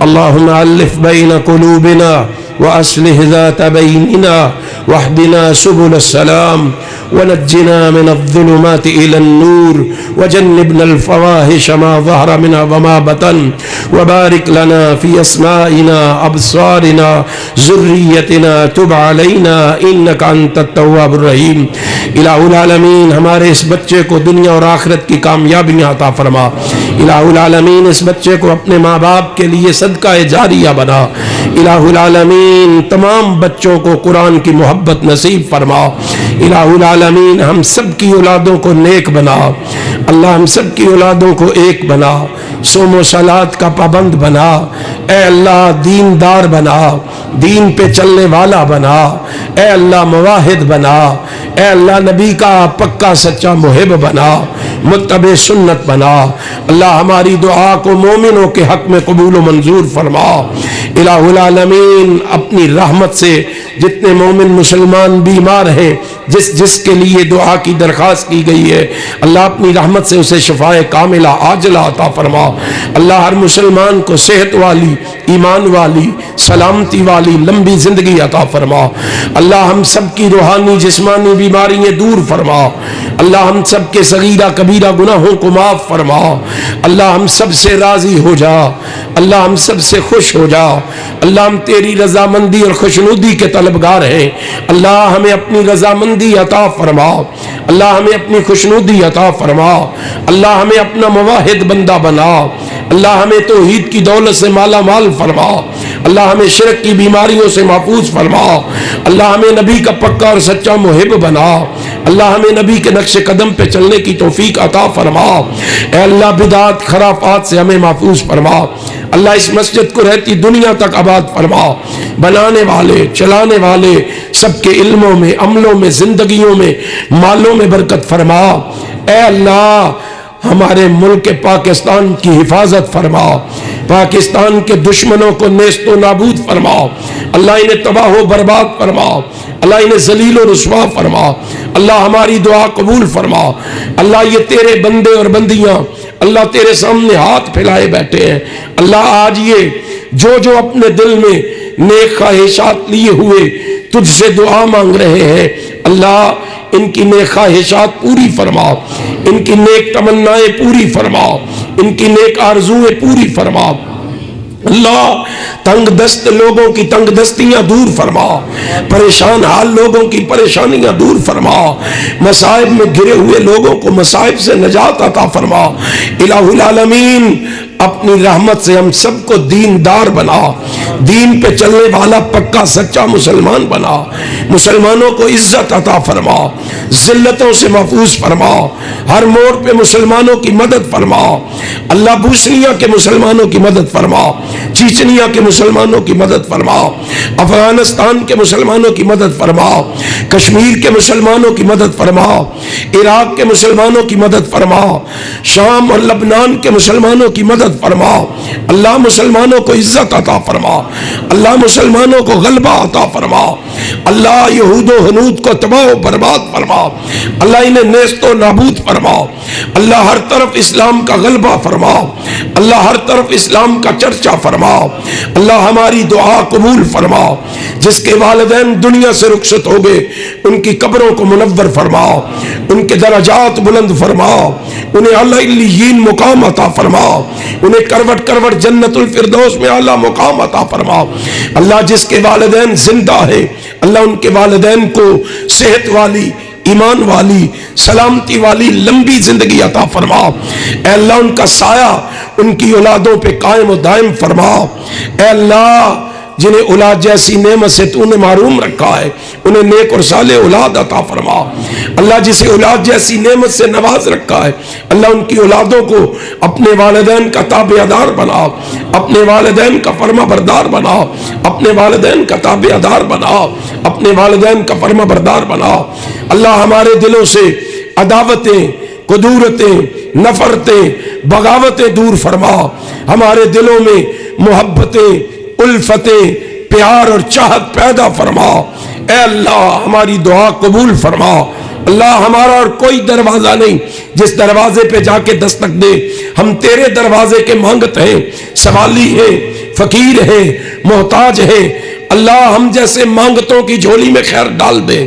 اللهم الف بين قلوبنا واصلح ذات بيننا واهدنا سبل السلام ونجنا من الظلمات إلى النور وجنبنا الفواحش ما ظهر منها وما بطن. وبارك لنا في أسمائنا أبصارنا ذريتنا تب علينا إنك أنت التواب الرحيم. الہ العالمین ہمارے اس بچے کو دنیا اور آخرت کی کامیابیاں عطا فرما. الہ العالمین اس بچے کو اپنے ماں باپ کے لیے صدقہ جاریہ بنا. الہ العالمین تمام بچوں کو قرآن کی محبت نصیب فرما. الہ العالمین ہم سب کی اولادوں کو نیک بنا. اللہ ہم سب کی اولادوں کو ایک بنا, صوم و صلات کا پابند بنا. اے اللہ دیندار بنا, دین پہ چلنے والا بنا. اے اللہ مواحد بنا. اے اللہ نبی کا پکا سچا محب بنا, متبع سنت بنا. اللہ ہماری دعا کو مومنوں کے حق میں قبول و منظور فرما. الہ العالمین اپنی رحمت سے جتنے مومن مسلمان بیمار ہیں, جس کے لیے دعا کی درخواست کی گئی ہے, اللہ اپنی رحمت سے اسے شفائے کاملہ عاجلہ عطا فرما. اللہ ہر مسلمان کو صحت والی, ایمان والی, سلامتی والی لمبی زندگی عطا فرما. اللہ ہم سب کی روحانی جسمانی بیماریاں دور فرما. اللہ ہم سب کے صغیرہ کبیرہ گناہوں کو معاف فرما، اللہ ہم سب سے راضی ہو جا، اللہ ہم سب سے خوش ہو جا، اللہ ہم تیری رضامندی اور خوشنودی کے طلبگار ہیں، اللہ ہمیں اپنی رضامندی عطا فرما، اللہ ہمیں اپنی خوشنودی عطا فرما، اللہ ہمیں اپنا موحد بندہ بنا، اللہ ہمیں توحید کی دولت سے مالا مال فرما، اللہ ہمیں شرک کی بیماریوں سے محفوظ فرما، اللہ ہمیں نبی کا پکا اور سچا محب بنا، اللہ ہمیں نبی کے نقش قدم پہ چلنے کی توفیق عطا فرما، اے اللہ بدعات خرافات سے ہمیں محفوظ فرما، اللہ اس مسجد کو رہتی دنیا تک آباد فرما، بنانے والے چلانے والے سب کے علموں میں، عملوں میں، زندگیوں میں، مالوں میں برکت فرما، اے اللہ ہمارے ملک پاکستان کی حفاظت فرما، پاکستان کے دشمنوں کو نیست و نابود فرما، اللہ انہیں تباہ و برباد فرما، اللہ انہیں ذلیل و رسوا فرما، اللہ ہماری دعا قبول فرما، اللہ یہ تیرے بندے اور بندیاں اللہ تیرے سامنے ہاتھ پھیلائے بیٹھے ہیں، اللہ آج یہ جو اپنے دل میں نیک خواہشات لیے ہوئے تجھ سے دعا مانگ رہے ہیں، اللہ ان کی نیک خواہشات پوری فرما، ان کی نیک تمنائیں پوری فرما، ان کی نیک آرزویں پوری فرما، اللہ تنگ دست لوگوں کی تنگ دستیاں دور فرما، پریشان حال لوگوں کی پریشانیاں دور فرما، مصائب میں گھرے ہوئے لوگوں کو مصائب سے نجات عطا فرما، الہ العالمین اپنی رحمت سے ہم سب کو دیندار بنا، دین پہ چلنے والا پکا سچا مسلمان بنا، مسلمانوں کو عزت عطا فرما، ذلتوں سے محفوظ فرما، ہر موڑ پہ مسلمانوں کی مدد فرما، اللہ بوسنیا کے مسلمانوں کی مدد فرما، چیچنیا کے مسلمانوں کی مدد فرما، افغانستان کے مسلمانوں کی مدد فرما، کشمیر کے مسلمانوں کی مدد فرما، عراق کے مسلمانوں کی مدد فرما، شام اور لبنان کے مسلمانوں کی مدد فرما، اللہ مسلمانوں کو عزت عطا فرما، اللہ مسلمانوں کو غلبہ عطا فرما، اللہ یہود و ہنود کو تباہ و برباد فرما، اللہ انہیں نیست و نابود فرما، اللہ ہر طرف اسلام کا غلبہ فرما، اللہ ہر طرف اسلام کا چرچا فرما، اللہ ہماری دعا قبول فرما، جس کے والدین دنیا سے رخصت ہو گئے ان کی قبروں کو منور فرما، ان کے درجات بلند فرما، انہیں اعلی علیین مقام عطا فرما، انہیں کروٹ کروٹ جنت الفردوس میں اعلیٰ مقام عطا فرما، اللہ جس کے والدین زندہ ہیں اللہ ان کے والدین کو صحت والی، ایمان والی، سلامتی والی لمبی زندگی عطا فرما، اے اللہ ان کا سایہ ان کی اولادوں پہ قائم و دائم فرما، اے اللہ جنہیں اولاد جیسی نعمت سے تو نے محروم رکھا ہے انہیں نیک اور صالح اولاد عطا فرما، اللہ جسے اولاد جیسی نعمت سے نواز رکھا ہے اللہ ان کی اولادوں کو اپنے والدین کا تابع دار بنا، اپنے والدین کا فرما بردار بنا، اپنے والدین کا تابع دار بنا، اپنے والدین کا فرما بردار بنا، اللہ ہمارے دلوں سے عداوتیں، قدورتیں، نفرتیں، بغاوتیں دور فرما، ہمارے دلوں میں محبتیں، الفتیں، پیار اور چاہت پیدا فرما، اے اللہ ہماری دعا قبول فرما، اللہ ہمارا اور کوئی دروازہ نہیں جس دروازے پہ جا کے دستک دے ہم تیرے دروازے کے مانگت ہیں، سوالی ہیں، فقیر ہیں، محتاج ہیں، اللہ ہم جیسے مانگتوں کی جھولی میں خیر ڈال دے،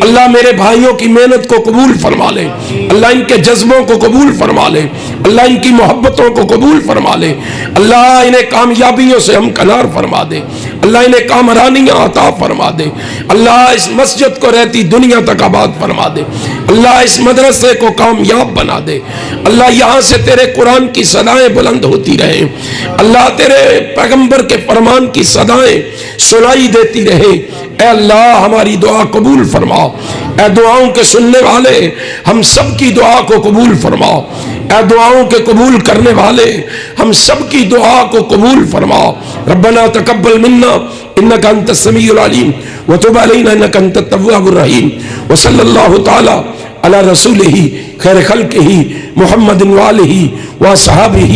اللہ میرے بھائیوں کی محنت کو قبول فرما لے، اللہ ان کے جذبوں کو قبول فرما لے، اللہ ان کی محبتوں کو قبول فرما لے، اللہ انہیں کامیابیوں سے ہمکنار فرما دے، اللہ انہیں کامرانیاں عطا فرما دے، اللہ اس مسجد کو رہتی دنیا تک آباد فرما دے، اللہ اس مدرسے کو کامیاب بنا دے، اللہ یہاں سے تیرے قرآن کی صدائیں بلند ہوتی رہیں، اللہ تیرے پیغمبر کے فرمان کی صدائیں سنائی دیتی رہے، اے اللہ ہماری دعا قبول فرما، اے دعاؤں کے سننے والے ہم سب کی دعا کو قبول فرما، اے دعاؤں کے قبول کرنے والے ہم سب کی دعا کو قبول فرما، ربنا تقبل منا انک انت السمیع العلیم وتب علینا انک انت التواب الرحیم، وصلی اللہ تعالی علی رسولہ خیر خلقہ محمد وآلہ وصحابہ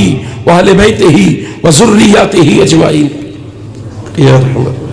وآل بیتہ وذریاتہ اجمعین۔ یا رحمت اللہ